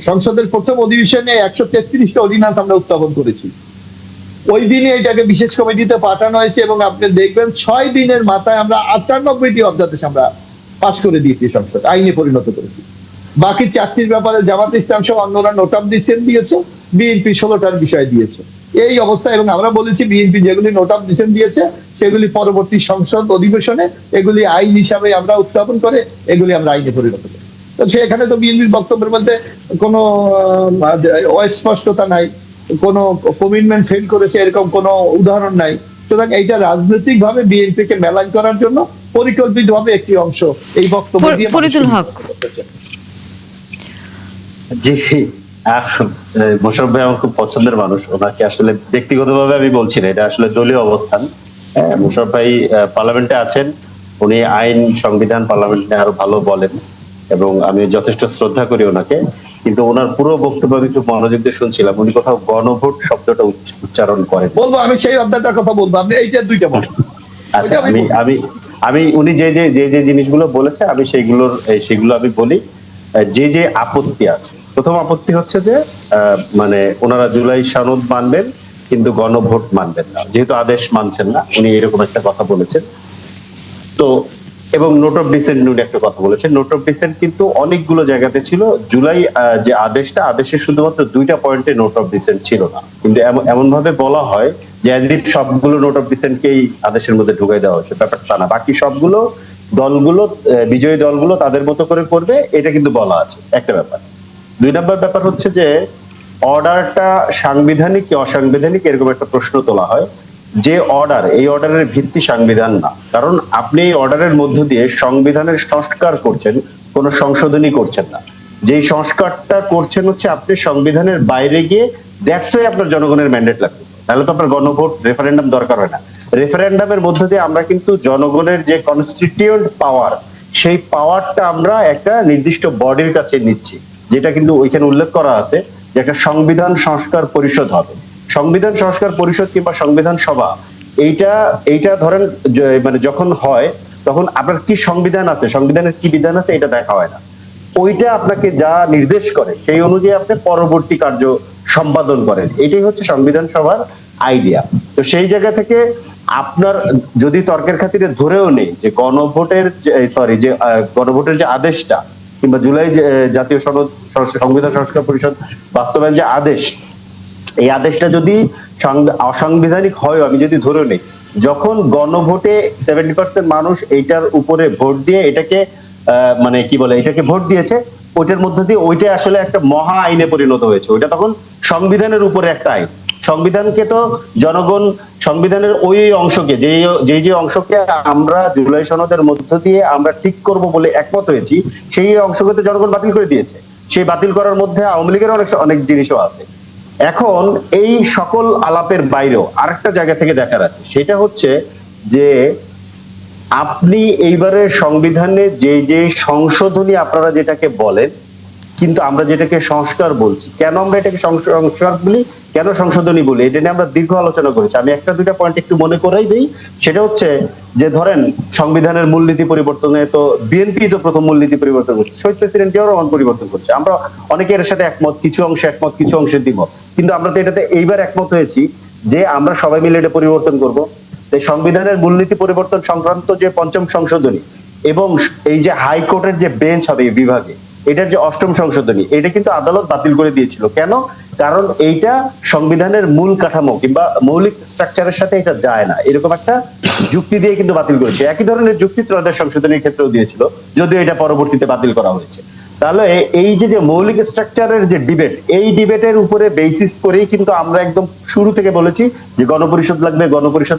সংসদের প্রথম অধিবেশনে 133টা অর্ডিন্যান্স আমরা উত্থাপন করেছি। ওই দিনে এটাকে বিশেষ কমিটিতে পাঠানো হয়েছে এবং আপনি দেখবেন 6 দিনের মাথায় আমরা 98টি অধ্যাদেশ আমরা পাস করে দিয়েছি, সংসদ আইনে পরিণত করেছি। বাকি 4টির ব্যাপারে জামাত ইসলাম সহ অন্যরা নোট অফ ডিসেন্ট দিয়েছে, বিএনপি 16টার বিষয় দিয়েছে। এই অবস্থা, এবং আমরা বলেছি বিএনপি যেগুলি নোট অফ ডিসেন্ট দিয়েছে সেগুলি পরবর্তী সংসদ অধিবেশনে এগুলি আইন হিসাবে আমরা উত্থাপন করে এগুলি আমরা আইনে পরিণত করি। তো সেখানে তো বিএনপির বক্তব্যের মধ্যে কোনো অস্পষ্টতা নাই, কোনো কমিটমেন্ট ফেল করেছে এরকম কোনো উদাহরণ নাই। সুতরাং এইটা রাজনৈতিক ভাবে বিএনপিকে মেলান করার জন্য পরিকল্পিত ভাবে একটি অংশ এই বক্তব্য দিয়ে ফরিদুল হক। জি, মোশাররফ ভাই আমার খুব পছন্দের মানুষ, ওনাকে আসলে ব্যক্তিগতভাবে আমি বলছি না, এটা আসলে দলীয় অবস্থান। মোশাররফ ভাই পার্লামেন্টে আছেন, উনি আইন সংবিধান পার্লামেন্টে আরো ভালো বলেন এবং আমি যথেষ্ট শ্রদ্ধা করি ওনাকে, কিন্তু ওনার পুরো বক্তব্য আমি একটু মনোযোগ দিয়ে শুনছিলাম, উনি কোথাও গণভোট শব্দটা উচ্চারণ করেন। বলবো আমি সেই অধ্যায়টার কথা বলবো, আপনি এইটা দুইটা বলুন। আচ্ছা, উনি যে জিনিসগুলো বলেছে আমি সেগুলো আমি বলি। যে আপত্তি আছে, প্রথম আপত্তি হচ্ছে যে মানে ওনারা জুলাই সনদ মানবেন কিন্তু গণভোট মানবেন না, যেহেতু আদেশ মানছেন না, উনি এরকম একটা কথা বলেছেন। তো এবং নোট অফ ডিসেন্ট উনি একটা কথা বলেছেন। নোট অফ ডিসেন্ট কিন্তু অনেকগুলো জায়গাতে ছিল। জুলাই যে আদেশের শুধুমাত্র 2টা পয়েন্টে নোট অফ ডিসেন্ট ছিল না, কিন্তু এমন ভাবে বলা হয় যে as if সবগুলো নোট অফ ডিসেন্টকেই আদেশের মধ্যে ঢুকাই দেওয়া হয়েছে, ব্যাপারটা না। বাকি সবগুলো দলগুলো, বিজয়ী দলগুলো তাদের মতো করে করবে, এটা কিন্তু বলা আছে, একটা ব্যাপার। 2 নম্বর ব্যাপার হচ্ছে যে অর্ডারটা সাংবিধানিক কি অসাংবিধানিক এরকম একটা প্রশ্ন তোলা হয়। যে অর্ডার, এই অর্ডারের ভিত্তি সংবিধান না, কারণ আপনি এই অর্ডারের মধ্য দিয়ে সংবিধানের সংস্কার করছেন, কোন সংশোধনী করছেন না। যেই সংস্কারটা করছেন হচ্ছে আপনি সংবিধানের বাইরে গিয়ে, দ্যাটস ওয়াই আপনার জনগণের ম্যান্ডেট লাগতেছে, তাহলে তো আপনার গণভোট রেফারেন্ডাম দরকার হয় না। রেফারেন্ডামের মধ্য দিয়ে আমরা কিন্তু জনগণের যে কনস্টিটিউয়েন্ট পাওয়ার, সেই পাওয়ারটা আমরা একটা নির্দিষ্ট বডির কাছে নিচ্ছি, যেটা কিন্তু ওইখানে উল্লেখ করা আছে যে একটা সংবিধান সংস্কার পরিষদ হবে। সংবিধান সংস্কার পরিষদ কিংবা সংবিধান সভা, এইটা ধরেন মানে যখন হয় তখন আপনার কি সংবিধান আছে, সংবিধানের কি বিধান আছে, এটা দেখা হয় না। ওইটা আপনাকে যা নির্দেশ করে সেই অনুযায়ী আপনি পরবর্তী কার্য সম্পাদন করেন, এটাই হচ্ছে সংবিধান সভার আইডিয়া। তো সেই জায়গা থেকে আপনার যদি তর্কের খাতিরে ধরেও নেই যে গণভোটের যে আদেশটা কিংবা জুলাই জাতীয় সংবিধান সংস্কার পরিষদ বাস্তবায়ন যে আদেশ, এই আদেশটা যদি অসাংবিধানিক হয়, আমি যদি ধরে নেই, যখন গণভোটে 70% মানুষ এইটার উপরে ভোট দিয়ে এটাকে মানে কি বলে, এটাকে ভোট দিয়েছে, ওইটার মধ্যে দিয়ে ওইটা আসলে একটা মহা আইনে পরিণত হয়েছে। ওইটা তখন সংবিধানের উপরে একটা আইন। সংবিধানকে তো জনগণ, সংবিধানের ওই অংশকে, যে অংশকে আমরা জুলাই সনদের মধ্য দিয়ে আমরা ঠিক করব বলে একমত হয়েছি, সেই অংশকে তো জনগণ বাতিল করে দিয়েছে। সেই বাতিল করার মধ্যে আওয়ামী লীগের অনেক জিনিসও আছে। এখন এই সকল আলাপের বাইরেও আরেকটা জায়গা থেকে দেখার আছে, সেটা হচ্ছে যে আপনি এইবারের সংবিধানে যে সংশোধনী আপনারা যেটাকে বলেন, কিন্তু আমরা যেটাকে সংস্কার বলছি, কেন আমরা এটাকে সংস্কার বলি, কেন সংশোধনী বলি, এটা নিয়ে আমরা দীর্ঘ আলোচনা করেছি। আমি একটা দুইটা পয়েন্ট একটু মনে করাই দিই। সেটা হচ্ছে যে ধরেন সংবিধানের মূলনীতি পরিবর্তনে তো বিএনপি তো প্রথম মূলনীতি পরিবর্তন করছে, শহীদ প্রেসিডেন্ট জিয়াউর রহমান পরিবর্তন করছে। আমরা অনেকে এর সাথে একমত, কিছু অংশে একমত, কিছু অংশে দ্বিমত, কিন্তু আমরা তো এটাতে এইবার একমত হয়েছি যে আমরা সবাই মিলে এটা পরিবর্তন করব। তাই সংবিধানের মূলনীতি পরিবর্তন সংক্রান্ত যে 5ম সংশোধনী এবং এই যে হাইকোর্টের যে বেঞ্চ হবে এই বিভাগে, এটার যে 8ম সংশোধনী, এটা কিন্তু আদালত বাতিল করে দিয়েছিল। কেন? কারণ এইটা সংবিধানের মূল কাঠামো কিংবা মৌলিক স্ট্রাকচারের সাথে এটা যায় না, এরকম একটা যুক্তি দিয়ে কিন্তু বাতিল করেছে। একই ধরনের যুক্তি ত্রয়োদশ সংশোধনীর ক্ষেত্রেও দিয়েছিল, যদিও এটা পরবর্তীতে বাতিল করা হয়েছে। তাহলে এই যে মৌলিক স্ট্রাকচারের যে ডিবেট, এই ডিবেটের উপরে বেসিস করেই কিন্তু আমরা একদম শুরু থেকে বলেছি যে গণপরিষদ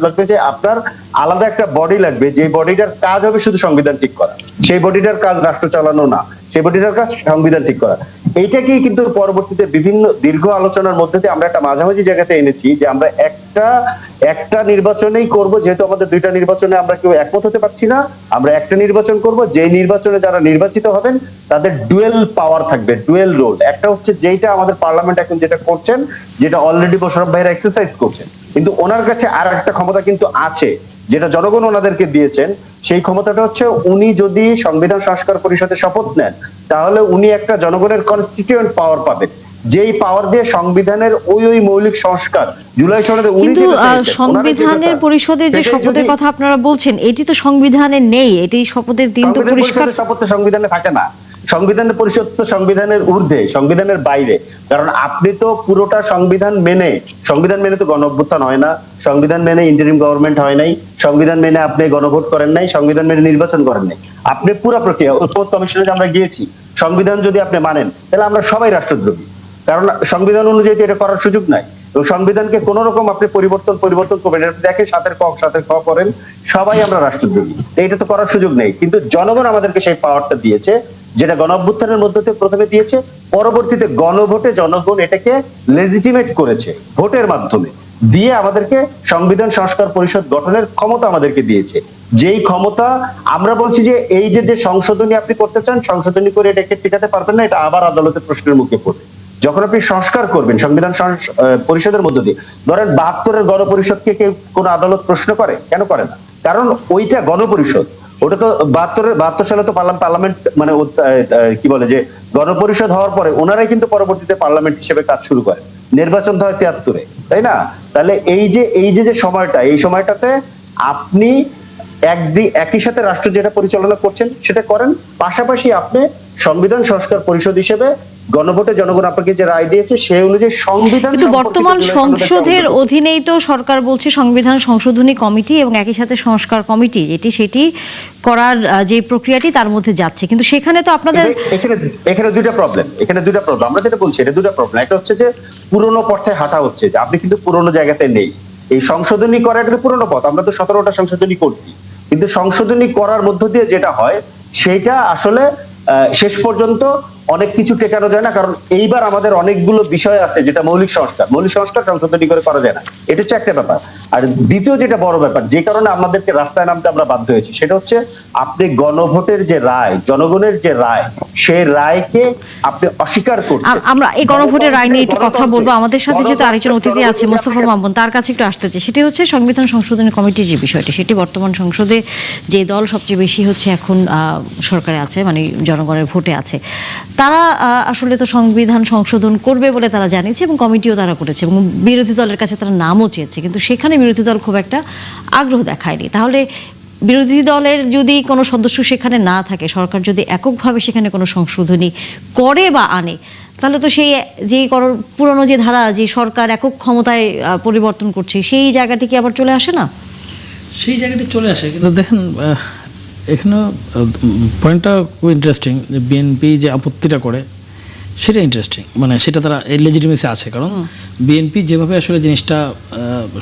লাগবে, যে আপনার আলাদা একটা বডি লাগবে, যে বডিটার কাজ হবে শুধু সংবিধান ঠিক করা, সেই বডিটার কাজ রাষ্ট্র চালানো না, সেই বডিটার কাজ সংবিধান ঠিক করা। এইটাকেই কিন্তু পরবর্তীতে বিভিন্ন দীর্ঘ আলোচনার মধ্যে দিয়ে আমরা একটা মাঝামাঝি জায়গাতে এনেছি যে আমরা একটা নির্বাচনেই করব, যেহেতু আমাদের 2টা নির্বাচনে আমরা কেউ একমত হতে পারছি না, আমরা একটা নির্বাচন করব, যে নির্বাচনে যারা নির্বাচিত হবেন তাদের ডুয়েল পাওয়ার থাকবে, ডুয়েল রোল। একটা হচ্ছে যেটা আমাদের পার্লামেন্ট এখন যেটা করছেন, যেটা অলরেডি মোশাররফ ভাইরা এক্সারসাইজ করছেন, কিন্তু ওনার কাছে আর একটা ক্ষমতা কিন্তু আছে যেটা জনগণ ওনাদেরকে দিয়েছেন। সেই ক্ষমতাটা হচ্ছে উনি যদি সংবিধান সংস্কার পরিষদে শপথ নেন, তাহলে উনি একটা জনগণের কনস্টিটিউয়েন্ট পাওয়ার পাবেন, যেই পাওয়ার দিয়ে সংবিধানের ওই মৌলিক সংস্কার জুলাই সনদে উনি কিন্তু সংবিধানের পরিষদে যে শপথের কথা আপনারা বলছেন, এটি তো সংবিধানে নেই, এটি শপথের দিন তো পরিষ্কার। শপথ তো সংবিধানে থাকে না, সংবিধানের পরিষদ তো সংবিধানের ঊর্ধ্বে, সংবিধানের বাইরে। কারণ আপনি তো পুরোটা সংবিধান মেনে তো গণঅভ্যুত্থান হয় না, সংবিধান মেনে ইন্টারিম গভর্নমেন্ট হয় নাই, সংবিধান মেনে আপনি গণভোট করেন নাই, সংবিধান মেনে নির্বাচন করেন নাই। আপনি পুরো প্রক্রিয়া ঐক্যমত্য কমিশনে আমরা গিয়েছি, সংবিধান যদি আপনি মানেন তাহলে আমরা সবাই রাষ্ট্রদ্রোহী, কারণ সংবিধান অনুযায়ী এটা করার সুযোগ নাই। এবং সংবিধানকে কোন রকম আপনি পরিবর্তন করবেন, দেখেন সাতের ক করেন, সবাই আমরা রাষ্ট্রদ্রোহী, এটা তো করার সুযোগ নেই। কিন্তু জনগণ আমাদেরকে সেই পাওয়ারটা দিয়েছে, যেটা গণঅভ্যুত্থানের মধ্যে প্রথমে দিয়েছে, পরবর্তীতে গণভোটে জনগণ এটাকে লেজিটিমেট করেছে ভোটের মাধ্যমে, দিয়ে আমাদেরকে সংবিধান সংস্কার পরিষদ গঠনের ক্ষমতা আমাদেরকে দিয়েছে। যেই ক্ষমতা আমরা বলছি যে এই যে সংশোধনী আপনি করতে চান, সংশোধনী করে এটাকে টিকাতে পারবেন না, এটা আবার আদালতের প্রশ্নের মুখে পড়বে। যখন আপনি সংস্কার করবেন সংবিধান পরিষদের মধ্য দিয়ে, ধরেন 72-এর গণপরিষদকে কেউ কোন আদালত প্রশ্ন করে? কেন করে না? কারণ ওইটা গণপরিষদ, ওটা তো 72 সালে তো পার্লামেন্ট মানে কি বলে যে গণপরিষদ হওয়ার পরে ওনারাই কিন্তু পরবর্তীতে পার্লামেন্ট হিসেবে কাজ শুরু করে, নির্বাচন তো হয় 73-এ, তাই না? তাহলে এই যে সময়টা, এই সময়টাতে আপনি একই সাথে রাষ্ট্র যেটা পরিচালনা করছেন সেটা করেন, পাশাপাশি আপনি সংবিধান সংস্কার পরিষদ হিসেবে গণভোটে জনগণ আপনাকে যে রায় দিয়েছে সেই অনুযায়ী সংবিধান কিন্তু সম্পর্কিত বর্তমান জুলাই সনদের সংসদের সংশোধন। অধীনেই তো সরকার বলছে সংবিধান সংশোধনী কমিটি এবং একই সাথে সংস্কার কমিটি সেটি করার যে প্রক্রিয়াটি তার মধ্যে যাচ্ছে, কিন্তু সেখানে তো আপনাদের এখানে দুইটা প্রবলেম, আমরা যেটা বলছি এটা দুইটা প্রবলেম। একটা হচ্ছে যে পুরোনো পথে হাঁটা হচ্ছে, যে আপনি কিন্তু পুরোনো জায়গাতে নেই। এই সংশোধনী করা এটা তো পুরোনো পথ, আমরা তো 17টা সংশোধনী করছি, কিন্তু সংশোধনী করার মধ্য দিয়ে যেটা হয় সেটা আসলে শেষ পর্যন্ত অনেক কিছু টেকানো যায় না, কারণ এইবার আমাদের অনেকগুলো বিষয় আছে যেটা মৌলিক সংস্কার সংশোধনী করে করা যায় না। এটা হচ্ছে একটা ব্যাপার। আর দ্বিতীয় যেটা বড় ব্যাপার, যে কারণে আমাদেরকে রাস্তায় নামতে আমরা বাধ্য হয়েছি, সেটা হচ্ছে আপনি গণভোটের যে রায়, জনগণের যে রায়, সেই রায়কে আপনি অস্বীকার করছেন। আমরা এই গণভোটের রায় নিয়ে একটু কথা বলবো। আমাদের সাথে যেহেতু আরেকজন অতিথি আছে মোস্তফা মামুন, তার কাছে একটু আসতে চাই। সেটি হচ্ছে সংবিধান সংশোধনী কমিটির যে বিষয়টি, সেটি বর্তমান সংসদে যে দল সবচেয়ে বেশি হচ্ছে এখন সরকারে আছে, মানে জনগণের ভোটে আছে, তারা আসলে তো সংবিধান সংশোধন করবে বলে তারা জানিয়েছে এবং কমিটিও তারা করেছে এবং বিরোধী দলের কাছে তারা নামও চেয়েছে, কিন্তু সেখানে বিরোধী দল খুব একটা আগ্রহ দেখায়নি। তাহলে বিরোধী দলের যদি কোনো সদস্য সেখানে না থাকে, সরকার যদি এককভাবে সেখানে কোনো সংশোধনী করে বা আনে, তাহলে তো সেই যে পুরনো যে ধারা, যে সরকার একক ক্ষমতায় পরিবর্তন করছে, সেই জায়গাটি কি আবার চলে আসে না? সেই জায়গাটি চলে আসে, কিন্তু দেখেন এখানে পয়েন্টটা খুব ইন্টারেস্টিং, যে বিএনপি যে আপত্তিটা করে সেটা ইন্টারেস্টিং, মানে সেটা তারা লেজিটিমেসি আছে, কারণ বিএনপি যেভাবে আসলে জিনিসটা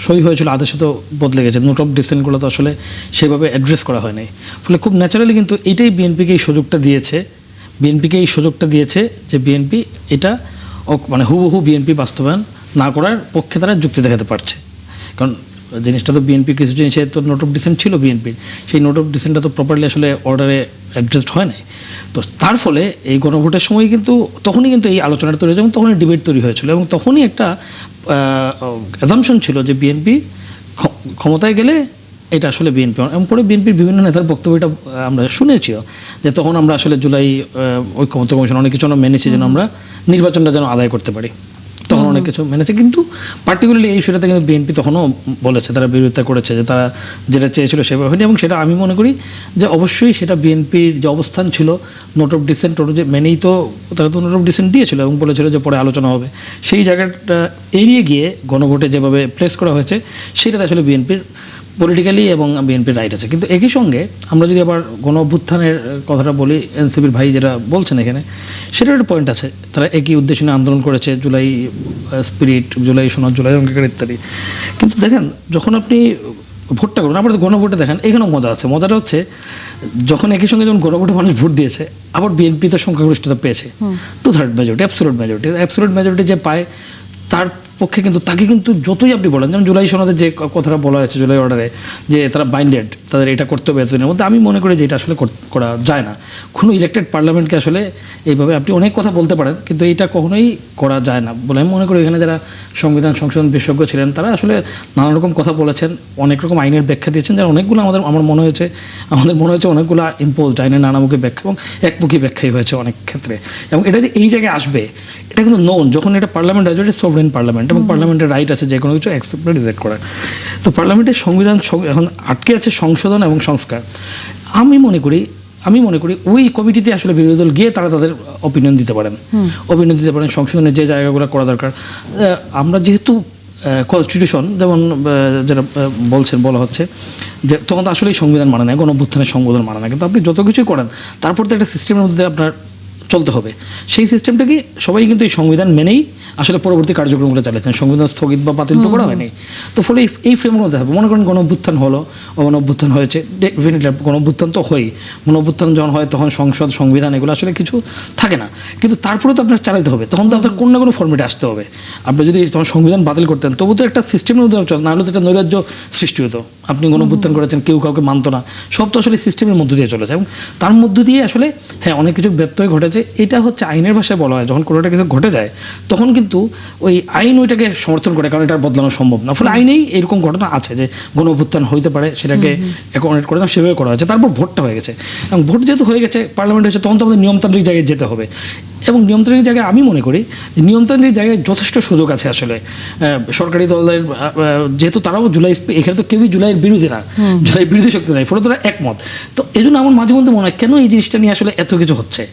সই হয়েছিল আদেশে তো বদলে গেছে, নোট অফ ডিসেন্টগুলো তো আসলে সেভাবে অ্যাড্রেস করা হয় নাই, ফলে খুব ন্যাচারালি কিন্তু এটাই বিএনপিকে এই সুযোগটা দিয়েছে যে বিএনপি এটা মানে হুবহু বিএনপি বাস্তবায়ন না করার পক্ষে তারা যুক্তি দেখাতে পারছে। কারণ জিনিসটা তো বিএনপি কিছু জিনিসে তো নোট অফ ডিসেন্ট ছিল বিএনপির, সেই নোট অফ ডিসেন্টটা তো প্রপারলি আসলে অর্ডারে অ্যাড্রেসড হয় নাই। তো তার ফলে এই গণভোটের সময় কিন্তু তখনই কিন্তু এই আলোচনাটা তৈরি হয়েছে এবং তখনই ডিবেট তৈরি হয়েছিল এবং তখনই একটা অ্যাজাম্পশন ছিল যে বিএনপি ক্ষমতায় গেলে এটা আসলে বিএনপি, এবং পরে বিএনপির বিভিন্ন নেতার বক্তব্যটা আমরা শুনেছিও যে তখন আমরা আসলে জুলাই ঐক্যমত্য কমিশন অনেক কিছু আমরা মেনেছি যেন আমরা নির্বাচনটা যেন আদায় করতে পারি, তখন অনেক কিছু মেনেছে। কিন্তু পার্টিকুলারলি এই ইস্যুটাতে কিন্তু বিএনপি তখনও বলেছে, তারা বিরোধিতা করেছে যে তারা যেটা চেয়েছিল সেভাবে হয়নি, এবং সেটা আমি মনে করি যে অবশ্যই সেটা বিএনপির যে অবস্থান ছিল নোট অফ ডিসেন্ট যে মেনেই তো তারা তো নোট অফ ডিসেন্ট দিয়েছিল এবং বলেছিল যে পরে আলোচনা হবে, সেই জায়গাটা এড়িয়ে গিয়ে গণভোটে যেভাবে প্লেস করা হয়েছে সেটাতে আসলে বিএনপির পলিটিক্যালি এবং বিএনপির রাইট আছে। কিন্তু একই সঙ্গে আমরা যদি আবার গণ অভ্যুত্থানের কথাটা বলি, এনসিপির ভাই যেটা বলছেন এখানে, সেটার একটা পয়েন্ট আছে, তারা একই উদ্দেশ্য নিয়ে আন্দোলন করেছে, জুলাই স্পিরিট, জুলাই সনদ, জুলাই অঙ্গীকার ইত্যাদি। কিন্তু দেখেন যখন আপনি ভোটটা করবেন, আবার গণভোটে দেখেন এখানেও মজা আছে। মজাটা হচ্ছে যখন একই সঙ্গে যখন গণভোটে মানুষ ভোট দিয়েছে, আবার বিএনপি তো সংখ্যাগরিষ্ঠতা পেয়েছে 2/3 মেজরিটি, অ্যাবসোলিউট মেজরিটি যে পায় তার পক্ষে কিন্তু তাকে কিন্তু যতই আপনি বলেন, যেমন জুলাই সনদের যে কথাটা বলা হয়েছে জুলাই অর্ডারে যে তারা বাইন্ডেড, তাদের এটা করতে হবে এতদিনের মধ্যে, আমি মনে করি যে এটা আসলে করা যায় না। কোনো ইলেক্টেড পার্লামেন্টকে আসলে এইভাবে আপনি অনেক কথা বলতে পারেন, কিন্তু এইটা কখনোই করা যায় না বলে আমি মনে করি। এখানে যারা সংবিধান সংশোধন বিশেষজ্ঞ ছিলেন তারা আসলে নানা রকম কথা বলেছেন, অনেক রকম আইনের ব্যাখ্যা দিয়েছেন, যারা অনেকগুলো আমার মনে হয়েছে অনেকগুলো ইম্পোজড আইনের নানামুখী ব্যাখ্যা এবং একমুখী ব্যাখ্যাই হয়েছে অনেক ক্ষেত্রে। এবং এটা যে এই জায়গায় আসবে এটা কিন্তু নোন, যখন এটা পার্লামেন্ট আসবে, এটা সভরেন পার্লামেন্ট এবং পার্লামেন্টের রাইট আছে যে কোনো কিছু অ্যাকসেপ্ট করে রিজেক্ট করার। তো পার্লামেন্টের সংবিধান এখন আটকে আছে সংশোধন এবং সংস্কার। আমি মনে করি ওই কমিটিতে আসলে বিরোধী দল গিয়ে তারা তাদের অপিনিয়ন দিতে পারেন সংশোধনের যে জায়গাগুলো করা দরকার। আমরা যেহেতু কনস্টিটিউশন যেমন যেটা বলা হচ্ছে যে তখন তো আসলেই সংবিধান মানে না, গণ অভ্যুত্থানের সংবিধান মানে না, কিন্তু আপনি যত কিছুই করেন তারপর তো একটা সিস্টেমের মধ্যে আপনার চলতে হবে। সেই সিস্টেমটাকে সবাই কিন্তু এই সংবিধান মেনেই আসলে পরবর্তী কার্যক্রমগুলো চালিয়েছেন, সংবিধান স্থগিত বা বাতিল তো করা হয়নি। তো ফলে এই ফ্রেমের মধ্যে হবে। মনে করেন গণ অভ্যুত্থান হলো, গণ অভ্যুত্থান হয়েছে, ডেফিনেটলি গণ অভ্যুত্থান তো হয়ই, গণ অভ্যুত্থান যখন হয় তখন সংসদ, সংবিধান এগুলো আসলে কিছু থাকে না, কিন্তু তারপরে তো আপনার চালাতে হবে, তখন তো আপনার কোনো না কোনো ফর্মেটে আসতে হবে। আপনি যদি তখন সংবিধান বাতিল করতেন তবু তো একটা সিস্টেমের মধ্যে চল, না হলে তো একটা নৈরাজ্য সৃষ্টি হতো। আপনি গণ অভ্যুত্থান করেছেন, কেউ কাউকে মানতো না, সব তো আসলে সিস্টেমের মধ্য দিয়ে চলেছে এবং তার মধ্য দিয়ে আসলে হ্যাঁ অনেক কিছু ব্যত্যয় ঘটেছে যে এটা হচ্ছে আইনের ভাষায় বলা হয়, যখন কোনো একটা কিছু ঘটে যায় তখন কিন্তু ওই আইন ওইটাকে সমর্থন করে, কারণ এটা বদলানো সম্ভব না। ফলে আইনেই এরকম ঘটনা আছে যে গণ অভ্যুত্থান হইতে পারে, সেটাকে অ্যাকোমোডেট করে না, সেভাবে করা হয়েছে। তারপর ভোটটা হয়ে গেছে, এবং ভোট যেহেতু হয়ে গেছে, পার্লামেন্ট হয়েছে, তখন তো আমাদের নিয়মতান্ত্রিক জায়গায় যেতে হবে। এবং নিয়মতান্ত্রিক জায়গায় আমি মনে করি যে নিয়মতান্ত্রিক জায়গায় যথেষ্ট সুযোগ আছে আসলে। সরকারি দলের যেহেতু তারাও জুলাই, এখানে তো কেউই জুলাইয়ের বিরোধী না, জুলাইয়ের বিরোধী শক্তি নাই, ফলে তারা একমত। তো এই জন্য আমার মাঝে মধ্যে মনে হয় কেন এই জিনিসটা নিয়ে আসলে এত কিছু হচ্ছে,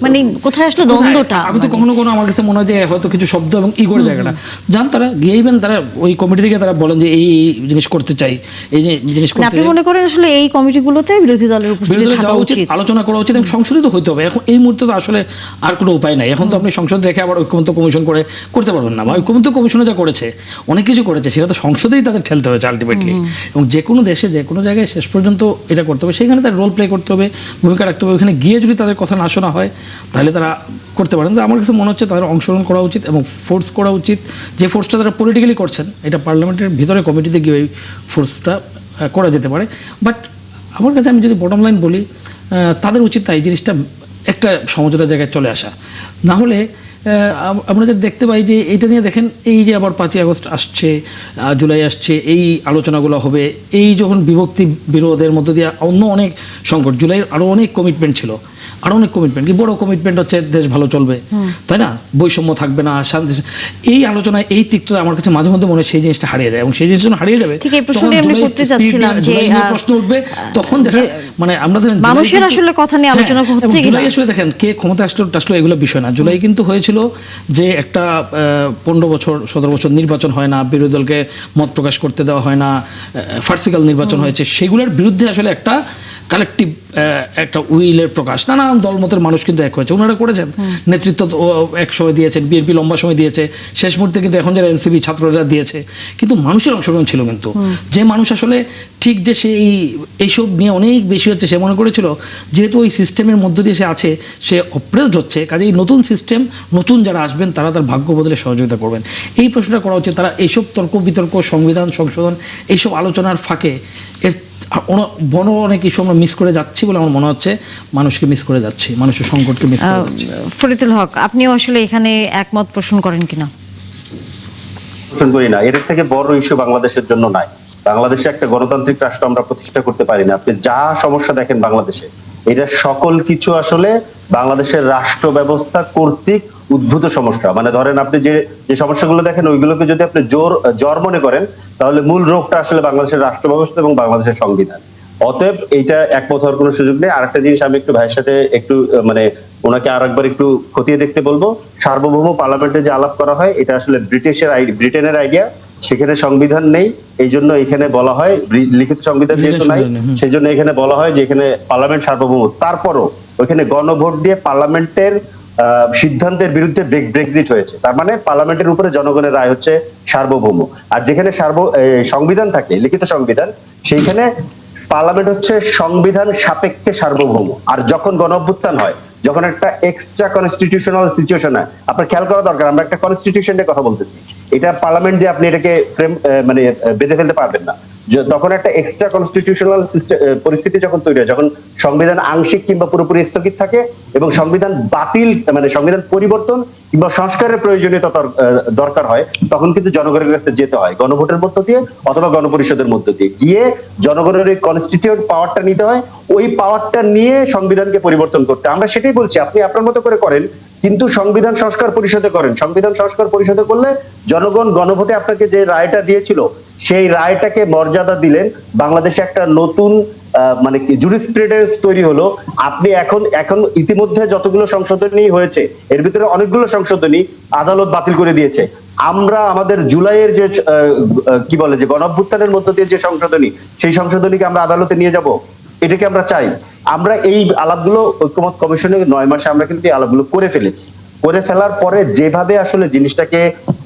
মানে কোথায় আসলে দ্বন্দ্বটা? আমি তো কখনো কোনো, আমার কাছে মনে হয় যে হয়তো কিছু শব্দ এবং ইগোর জায়গাটা যান, তারা গিয়ে ইভেন তারা ওই কমিটি থেকে তারা বলেন যে এই জিনিস করতে চাই, এই যে জিনিস করতে আপনি মনে করেন আসলে এই কমিটিগুলোতে বিরোধী দলের উপস্থিতি বিরোধী দলে থাকা যাওয়া উচিত, উচিত? আলোচনা করা উচিত এবং সংশোধিত হতে হবে। এখন এই মুহূর্তে তো আসলে আর কোনো উপায় নাই। এখন তো আপনি সংসদ রেখে আবার ঐক্যমত্য কমিশন করে করতে পারবেন না, বা ঐক্যমত্য কমিশনে যা করেছে, অনেক কিছু করেছে, সেটা তো সংসদেই তাদের ঠেলতে হয়েছে আলটিমেটলি। এবং যে কোনো দেশে যে কোনো জায়গায় শেষ পর্যন্ত এটা করতে হবে, সেখানে তার রোল প্লে করতে হবে, ভূমিকা রাখতে হবে। ওখানে গিয়ে যদি তাদের কথা না শোনা হয় তাহলে তারা করতে পারেন। তো আমার কাছে মনে হচ্ছে তাদের অংশগ্রহণ করা উচিত এবং ফোর্স করা উচিত। যে ফোর্সটা তারা পলিটিক্যালি করছেন, এটা পার্লামেন্টের ভিতরে কমিটিতে গিয়ে ওই ফোর্সটা করা যেতে পারে। বাট আমার কাছে, আমি যদি বটম লাইন বলি, তাদের উচিত না এই জিনিসটা একটা সমঝোতার জায়গায় চলে আসা। না হলে আমরা যদি দেখতে পাই যে এটা নিয়ে দেখেন, এই যে আবার 5ই আগস্ট আসছে, জুলাই আসছে, এই আলোচনাগুলো হবে, এই যখন বিভক্তি বিরোধের মধ্য দিয়ে অন্য অনেক সংকট, জুলাইয়ের আরও অনেক কমিটমেন্ট ছিল, আরও অনেক কমিটমেন্ট, কি বড় কমিটমেন্ট হচ্ছে দেশ ভালো চলবে, তাই না, বৈষম্য থাকবে না, শান্তি, এই আলোচনায় এই তিক্ততা আমার কাছে মাঝে মধ্যে মনে হয় সেই জিনিসটা হারিয়ে যায়, এবং সেই জিনিস যখন হারিয়ে যাবে ঠিক এই প্রশ্নটি আমি করতে চাচ্ছিলাম যে প্রশ্ন উঠবে তখন, যেটা মানে আমরা ধরেন মানুষের আসলে কথা নিয়ে আলোচনা হচ্ছে কি জুলাই আসলে দেখেন কে ক্ষমতা আসলো এগুলো বিষয় না। জুলাই কিন্তু হয়েছিল যে একটা 15 বছর 17 বছর নির্বাচন হয় না, বিরোধী দলকে মত প্রকাশ করতে দেওয়া হয় না, ফার্সিক্যাল নির্বাচন হয়েছে, সেগুলোর বিরুদ্ধে আসলে একটা কালেকটিভ একটা উইলের প্রকাশ, নানান দলমতের মানুষ কিন্তু এক হয়েছে, ওনারা করেছেন, নেতৃত্ব এক সময় দিয়েছেন, বিএনপি লম্বা সময় দিয়েছে, শেষ মুহূর্তে কিন্তু এখন যারা এনসিপি ছাত্ররা দিয়েছে, কিন্তু মানুষের অংশগ্রহণ ছিল কিন্তু। যে মানুষ আসলে ঠিক যে সেই এইসব নিয়ে অনেক বেশি হচ্ছে, সে মনে করেছিল যেহেতু ওই সিস্টেমের মধ্য দিয়ে সে আছে, সে অপ্রেসড হচ্ছে, কাজেই নতুন সিস্টেম, নতুন যারা আসবেন তারা তার ভাগ্য বদলে সহযোগিতা করবেন। এই প্রশ্নটা করা উচিত। তারা এইসব তর্ক বিতর্ক, সংবিধান সংশোধন, এইসব আলোচনার ফাঁকে এর বড় অনেক ইস্যু আমরা মিস করে যাচ্ছি বলে আমার মনে হচ্ছে, মানুষকে মিস করে যাচ্ছি, মানুষের সংকটকে মিস করে যাচ্ছি। ফরিদুল হক, আপনিও আসলে এখানে একমত পোষণ করেন কিনা? পোষণ করি না। এর থেকে বড় ইস্যু বাংলাদেশের জন্য নাই। বাংলাদেশে একটা গণতান্ত্রিক রাষ্ট্র আমরা প্রতিষ্ঠা করতে পারি না। আপনি যা সমস্যা দেখেন বাংলাদেশে, এটা সকল কিছু আসলে বাংলাদেশের রাষ্ট্র ব্যবস্থা কর্তৃক উদ্ভূত সমস্যা। মানে ধরেন আপনি যে যে সমস্যাগুলো দেখেন, ওইগুলোকে যদি আপনি জ্বর মনে করেন, তাহলে মূল রোগটা আসলে বাংলাদেশের রাষ্ট্র ব্যবস্থা এবং বাংলাদেশের সংবিধান। অতএব এইটা একমত হওয়ার কোনো সুযোগ নেই। আরেকটা জিনিস আমি একটু ভাইয়ের সাথে একটু মানে ওনাকে আরেকবার একটু খতিয়ে দেখতে বলবো। সার্বভৌম পার্লামেন্টে যে আলাপ করা হয়, এটা আসলে ব্রিটেনের আইডিয়া। সেখানে সংবিধান নেই, এই জন্য এখানে বলা হয়, লিখিত সংবিধান যেহেতু নাই, সেই জন্য এখানে বলা হয় যে এখানে পার্লামেন্ট সার্বভৌম। তারপরও ওইখানে গণভোট দিয়ে পার্লামেন্টের সিদ্ধান্তের বিরুদ্ধে ব্রেক্সিট হয়েছে। তার মানে পার্লামেন্টের উপরে জনগণের রায় হচ্ছে সার্বভৌম। আর যেখানে সংবিধান থাকে, লিখিত সংবিধান, সেইখানে পার্লামেন্ট হচ্ছে সংবিধান সাপেক্ষে সার্বভৌম। আর যখন গণঅভ্যুত্থান হয়, যখন একটা এক্সট্রা কনস্টিটিউশনাল সিচুয়েশন হয়, আপনার খেয়াল করা দরকার, আমরা একটা কনস্টিটিউশনের কথা বলতেছি, এটা পার্লামেন্ট দিয়ে আপনি এটাকে ফ্রেম মানে বেঁধে ফেলতে পারবেন না। তখন একটা এক্সট্রা কনস্টিটিউশনাল পরিস্থিতি যখন তৈরি হয়, যখন সংবিধান আংশিক কিংবা পুরোপুরি স্থগিত থাকে এবং সংবিধান বাতিল মানে সংবিধান পরিবর্তন কিংবা সংস্কারের প্রয়োজনীয়তা দরকার হয়, তখন কিন্তু জনগণের কাছে যেতে হয়, গণভোটের মধ্য দিয়ে অথবা গণপরিষদের মধ্য দিয়ে গিয়ে জনগণের ওই কনস্টিটিউট পাওয়ারটা নিতে হয়, ওই পাওয়ারটা নিয়ে সংবিধানকে পরিবর্তন করতে। আমরা সেটাই বলছি, আপনি আপনার মতো করে করেন, কিন্তু সংবিধান সংস্কার পরিষদে করেন। সংবিধান সংস্কার পরিষদে করলে জনগণ গণভোটে আপনাকে যে রায়টা দিয়েছিল, সেই রায়টাকে মর্যাদা দিলেন, বাংলাদেশে একটা নতুন মানে কি জুরিসপ্রুডেন্স তৈরি হলো। আপনি এখন ইতিমধ্যে যতগুলো সংশোধনী হয়েছে, এর ভিতরে অনেকগুলো সংশোধনী আদালত বাতিল করে দিয়েছে। আমরা আমাদের জুলাইয়ের যে কি বলে যে গণঅভ্যুত্থানের মধ্য দিয়ে যে সংশোধনী, সেই সংশোধনীকে আমরা আদালতে নিয়ে যাব, এটাকে আমরা চাই। আমরা এই আলাপগুলো ঐক্যমত কমিশনে 9 মাসে আমরা কিন্তু এই আলাপগুলো করে ফেলেছি। করে ফেলার পরে যেভাবে আসলে জিনিসটাকে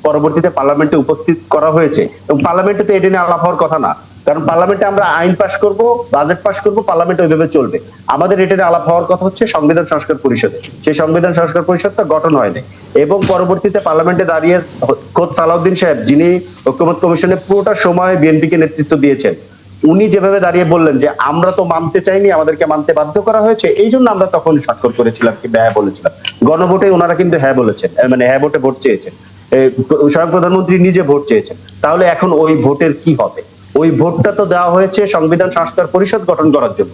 পরবর্তীতে পার্লামেন্টে উপস্থিত করা হয়েছে, এবং পার্লামেন্টে তো এটা নিয়ে আলাপ হওয়ার কথা না, কারণ পার্লামেন্টে আমরা আইন পাস করব, বাজেট পাস করব, পার্লামেন্ট ওইভাবে চলবে। আমাদের এটা নিয়ে আলাপ হওয়ার কথা হচ্ছে সংবিধান সংস্কার পরিষদে। সেই সংবিধান সংস্কার পরিষদটা গঠন হয়নি, এবং পরবর্তীতে পার্লামেন্টে দাঁড়িয়ে খোদ সালাউদ্দিন সাহেব, যিনি ঐক্যমত কমিশনে পুরোটা সময় বিএনপিকে নেতৃত্ব দিয়েছেন, উনি যেভাবে দাঁড়িয়ে বললেন যে আমরা তো মানতে চাইনি, আমাদেরকে মানতে বাধ্য করা হয়েছে, এই জন্য আমরা তখন স্বাক্ষর করেছিলাম কিংবা হ্যাঁ বলেছিলাম। গণভোটে ওনারা কিন্তু হ্যাঁ বলেছেন, মানে হ্যাঁ ভোটে ভোট চেয়েছেন, স্বয়ং প্রধানমন্ত্রী নিজে ভোট চেয়েছেন। তাহলে এখন ওই ভোটের কি হবে? ওই ভোটটা তো দেওয়া হয়েছে সংবিধান সংস্কার পরিষদ গঠন করার জন্য।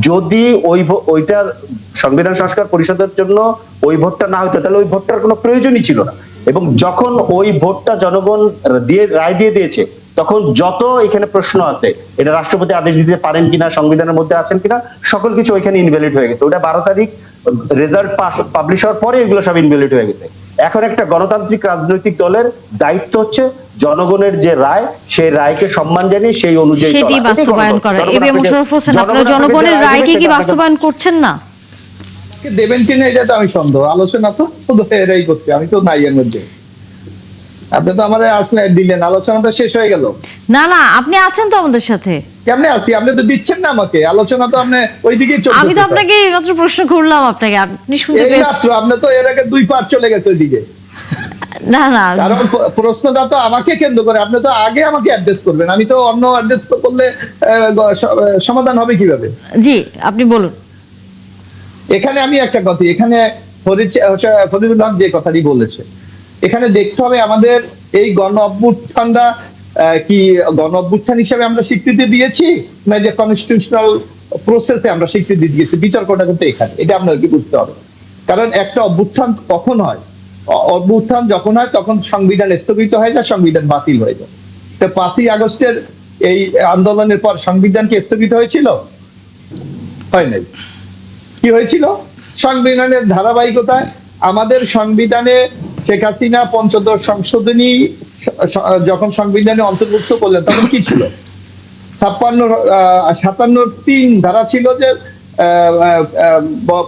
যদি ওইটা সংবিধান সংস্কার পরিষদের জন্য ওই ভোটটা না হতো, তাহলে ওই ভোটটার কোনো প্রয়োজনই ছিল না। এবং যখন ওই ভোটটা জনগণ রায় দিয়ে দিয়েছে, তখন যত এখানে প্রশ্ন আছে, এটা রাষ্ট্রপতি আদেশ দিতে পারেন কিনা, সংবিধানের মধ্যে আছেন কিনা, সকল কিছু ওইখানে ইনভ্যালিড হয়ে গেছে। ওটা 12 তারিখ রেজাল্ট পাবলিশ হওয়ার পরে এগুলো সব ইনভ্যালিড হয়ে গেছে। এখন একটা গণতান্ত্রিক রাজনৈতিক দলের দায়িত্ব হচ্ছে জনগণের যে রায়, সেই রায়কে সম্মান জানিয়ে সেই অনুযায়ী সেটি বাস্তবায়ন করা। এবি মোশাররফ হোসেন, আপনারা জনগণের রায়কে কি বাস্তবায়ন করছেন না? দেবেন কিনা এটা তো আমি সন্দেহ। আলোচনা তো শুধু এরাই করছে, আমি তো নাই এর মধ্যে। আপনি তো আমাদের আসলে দিলেন, আলোচনা তো শেষ হয়ে গেল। না না, আপনি আছেন তো আমাদের সাথে। কেমনে আছি? আপনি তো দিচ্ছেন না আমাকে, আলোচনা তো আপনি ওইদিকেই চলছে। আমি তো আপনাকে এইমাত্র প্রশ্ন করলাম, আপনাকে আপনি শুনতে পেয়েছেন? আপনি তো এর আগে 2 পার্ট চলে গেছে ওইদিকে। না না, কারণ প্রশ্নটা তো আমাকে কেন্দ্র করে, আপনি তো আগে আমাকে অ্যাড্রেস করবেন, আমি তো অন্য অ্যাড্রেস করলে সমাধান হবে কিভাবে? জি আপনি বলুন। এখানে আমি একটা কথা, এখানে ফরিদুল হক যে কথাটি বলেছে, এখানে দেখতে হবে আমাদের এই গণ অভ্যুত্থানটা কি গণ অভ্যুত্থান হিসেবে আমরা স্বীকৃতি দিয়েছি, না যে কনস্টিটিউশনাল প্রসেসে আমরা স্বীকৃতি দিয়েছি? বিতর্কটা কিন্তু এখানে, এটা আপনাকে বুঝতে হবে। কারণ একটা অভ্যুত্থান কখন হয়? অভ্যুত্থান যখন হয় তখন সংবিধান স্থগিত হয়ে যায়, সংবিধান বাতিল হয়ে যায়। তো 5ই আগস্টের এই আন্দোলনের পর সংবিধান কি স্থগিত হয়েছিল? হয় নাই। কি হয়েছিল? সংবিধানের ধারাবাহিকতায় আমাদের সংবিধানে শেখ হাসিনা ৫৫ সংশোধনী যখন সংবিধানে অন্তর্ভুক্ত করলেন, তখন কি ছিল? 57 ধারা ছিল যে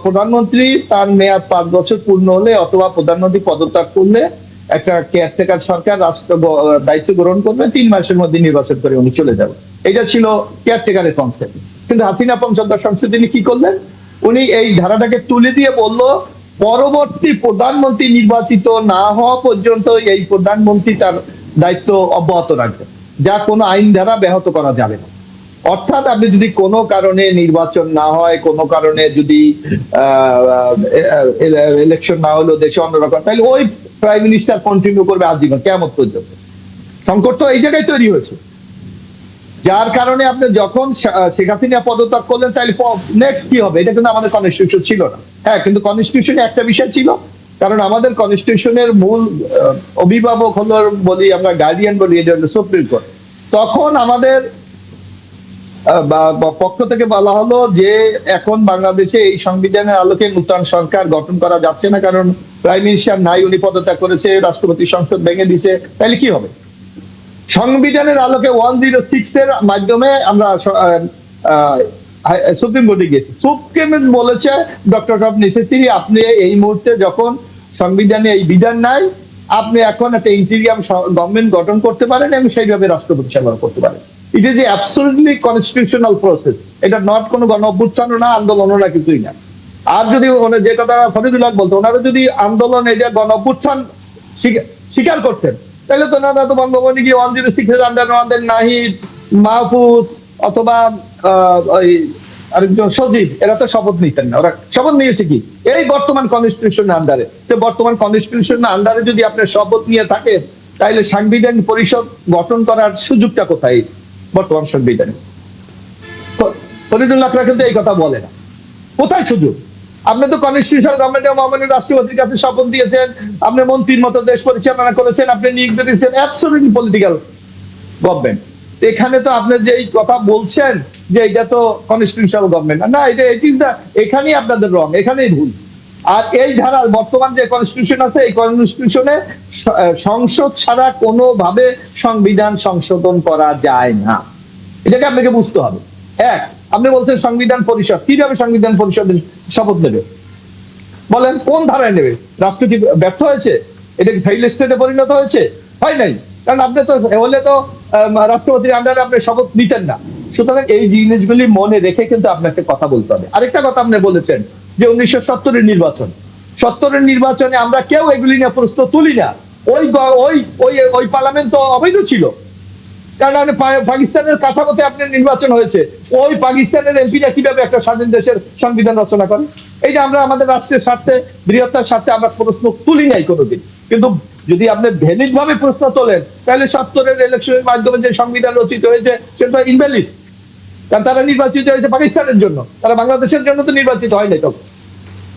প্রধানমন্ত্রী তার মেয়াদ 5 বছর পূর্ণ হলে অথবা প্রধানমন্ত্রী পদত্যাগ করলে একটা কেয়ারটেকার সরকার রাষ্ট্র দায়িত্ব গ্রহণ করবে, 3 মাসের মধ্যে নির্বাচন করে উনি চলে যাবে। এটা ছিল কেয়ারটেকারের কনসেপ্ট। কিন্তু হাসিনা ৫৫ সংশোধনী কি করলেন? উনি এই ধারাটাকে তুলে দিয়ে বলল, পরবর্তী প্রধানমন্ত্রী নির্বাচিত না হওয়া পর্যন্ত এই প্রধানমন্ত্রী তার দায়িত্ব অব্যাহত রাখবেন, যা কোনো আইন দ্বারা ব্যাহত করা যাবে না। অর্থাৎ আপনি যদি কোনো কারণে নির্বাচন না হয়, কোনো কারণে যদি ইলেকশন না হলো দেশে অন্যরকম, তাহলে ওই প্রাইম মিনিস্টার কন্টিনিউ করবে আজীবন, কিয়ামত পর্যন্ত। সংকট তো এই জায়গায় তৈরি হয়েছে, যার কারণে আপনি যখন শেখ হাসিনা পদত্যাগ করলেন, তাহলে নেক্সট কি হবে? এটা কিন্তু আমাদের কনস্টিটিউশন ছিল না। হ্যাঁ, কিন্তু কনস্টিটিউশনে একটা বিষয় ছিল, কারণ আমাদের কনস্টিটিউশনের মূল অভিভাবক হলো, বলি আমরা গার্ডিয়ান বলি, এটা হলো সুপ্রিম কোর্ট। তখন আমাদের পক্ষ থেকে বলা হলো যে এখন বাংলাদেশে এই সংবিধানের আলোকে নতুন সরকার গঠন করা যাচ্ছে না, কারণ প্রাইম মিনিস্টার নাই, উনি পদত্যাগ করেছে, রাষ্ট্রপতি সংসদ ভেঙে দিছে। তাহলে কি হবে? সংবিধানের আলোকে 106 এর মাধ্যমে আমরা সুপ্রিম কোর্টে গেছি। সুপ্রিম বলেছে ডক্টর অফ নেসেসিটি, আপনি এই মুহূর্তে যখন সংবিধানে এই বিধান নাই, আপনি এখন একটা ইন্টিরিয়াম গভর্নমেন্ট গঠন করতে পারেন এবং সেইভাবে রাষ্ট্রপতি সেবা করতে পারেন। It is absolutely constitutional process. এটা নট কোনো গণ অভ্যুত্থানও না, আন্দোলনও না, কিছুই না। আর যদি যে কথা ফরিদুল হক বলতো, ওনারা যদি আন্দোলন এই যে গণ অভ্যুত্থান স্বীকার করতেন, তাহলে তো ওনারা তো বঙ্গবন্ধু গিয়ে 106 আন্দোলন নাহিদ, মাহফুজ অথবা ওই আরেকজন সজীব, এরা তো শপথ নিতেন না। ওরা শপথ নিয়েছে কি? এই বর্তমান কনস্টিটিউশনের আন্ডারে। তো বর্তমান কনস্টিটিউশনের আন্ডারে যদি আপনার শপথ নিয়ে থাকেন, তাহলে সাংবিধান পরিষদ গঠন করার সুযোগটা কোথায় বর্তমান সংবিধানে? ফরিদুল্লাহ কিন্তু এই কথা বলে না। কোথায় সুযোগ? আপনি তো কনস্টিটিউশনাল গভর্নমেন্টের মহামান্য রাষ্ট্রপতির কাছে শপথ দিয়েছেন, আপনি মন্ত্রীর মতো দেশ পরিচালনা করেছেন, আপনি নিয়োগ দিয়েছেন, অ্যাবসলিউটলি পলিটিক্যাল গভর্নমেন্ট। এখানে তো আপনি যে এই কথা বলছেন যে এটা তো কনস্টিটিউশনাল গভর্নমেন্ট না, এটা এখানেই আপনাদের রং, এখানেই ভুল। আর এই ধারা বর্তমান যে কনস্টিটিউশন আছে, এই কনস্টিটিউশনে সংসদ ছাড়া কোনোভাবে সংবিধান সংশোধন করা যায় না। এটাকে আপনাকে বুঝতে হবে। এক, আপনি বলছেন সংবিধান পরিষদ, কিভাবে সংবিধান পরিষদের শপথ নেবে? বলেন কোন ধারায় নেবে? রাষ্ট্র কি ব্যর্থ হয়েছে? এটা কি ফেইল স্টেটে পরিণত হয়েছে? হয় নাই। কারণ আপনি তো হলে তো রাষ্ট্রপতির আন্ডারে আপনি শপথ নিতেন না। সুতরাং এই জিনিসগুলি মনে রেখে কিন্তু আপনাকে কথা বলতে হবে। আরেকটা কথা আপনি বলেছেন যে 1970-এর নির্বাচন, 70-এর নির্বাচনে আমরা কেউ এগুলি নিয়ে প্রশ্ন তুলি না। ওই পার্লামেন্ট তো অবৈধ ছিল। কারণ আপনি পাকিস্তানের কাঠামোতে আপনার নির্বাচন হয়েছে, ওই পাকিস্তানের এমপিরা কিভাবে একটা স্বাধীন দেশের সংবিধান রচনা করে? এই যে আমরা আমাদের রাষ্ট্রের স্বার্থে, বৃহত্তর স্বার্থে আমরা প্রশ্ন তুলি নাই কোনোদিন। কিন্তু যদি আপনি ভ্যালিড ভাবে প্রশ্ন তোলেন, তাহলে ৭০-এর ইলেকশনের মাধ্যমে যে সংবিধান রচিত হয়েছে সেটা ইনভ্যালিড। কারণ তারা নির্বাচিত হয়েছে পাকিস্তানের জন্য, তারা বাংলাদেশের জন্য তো নির্বাচিত হয় নাই তখন।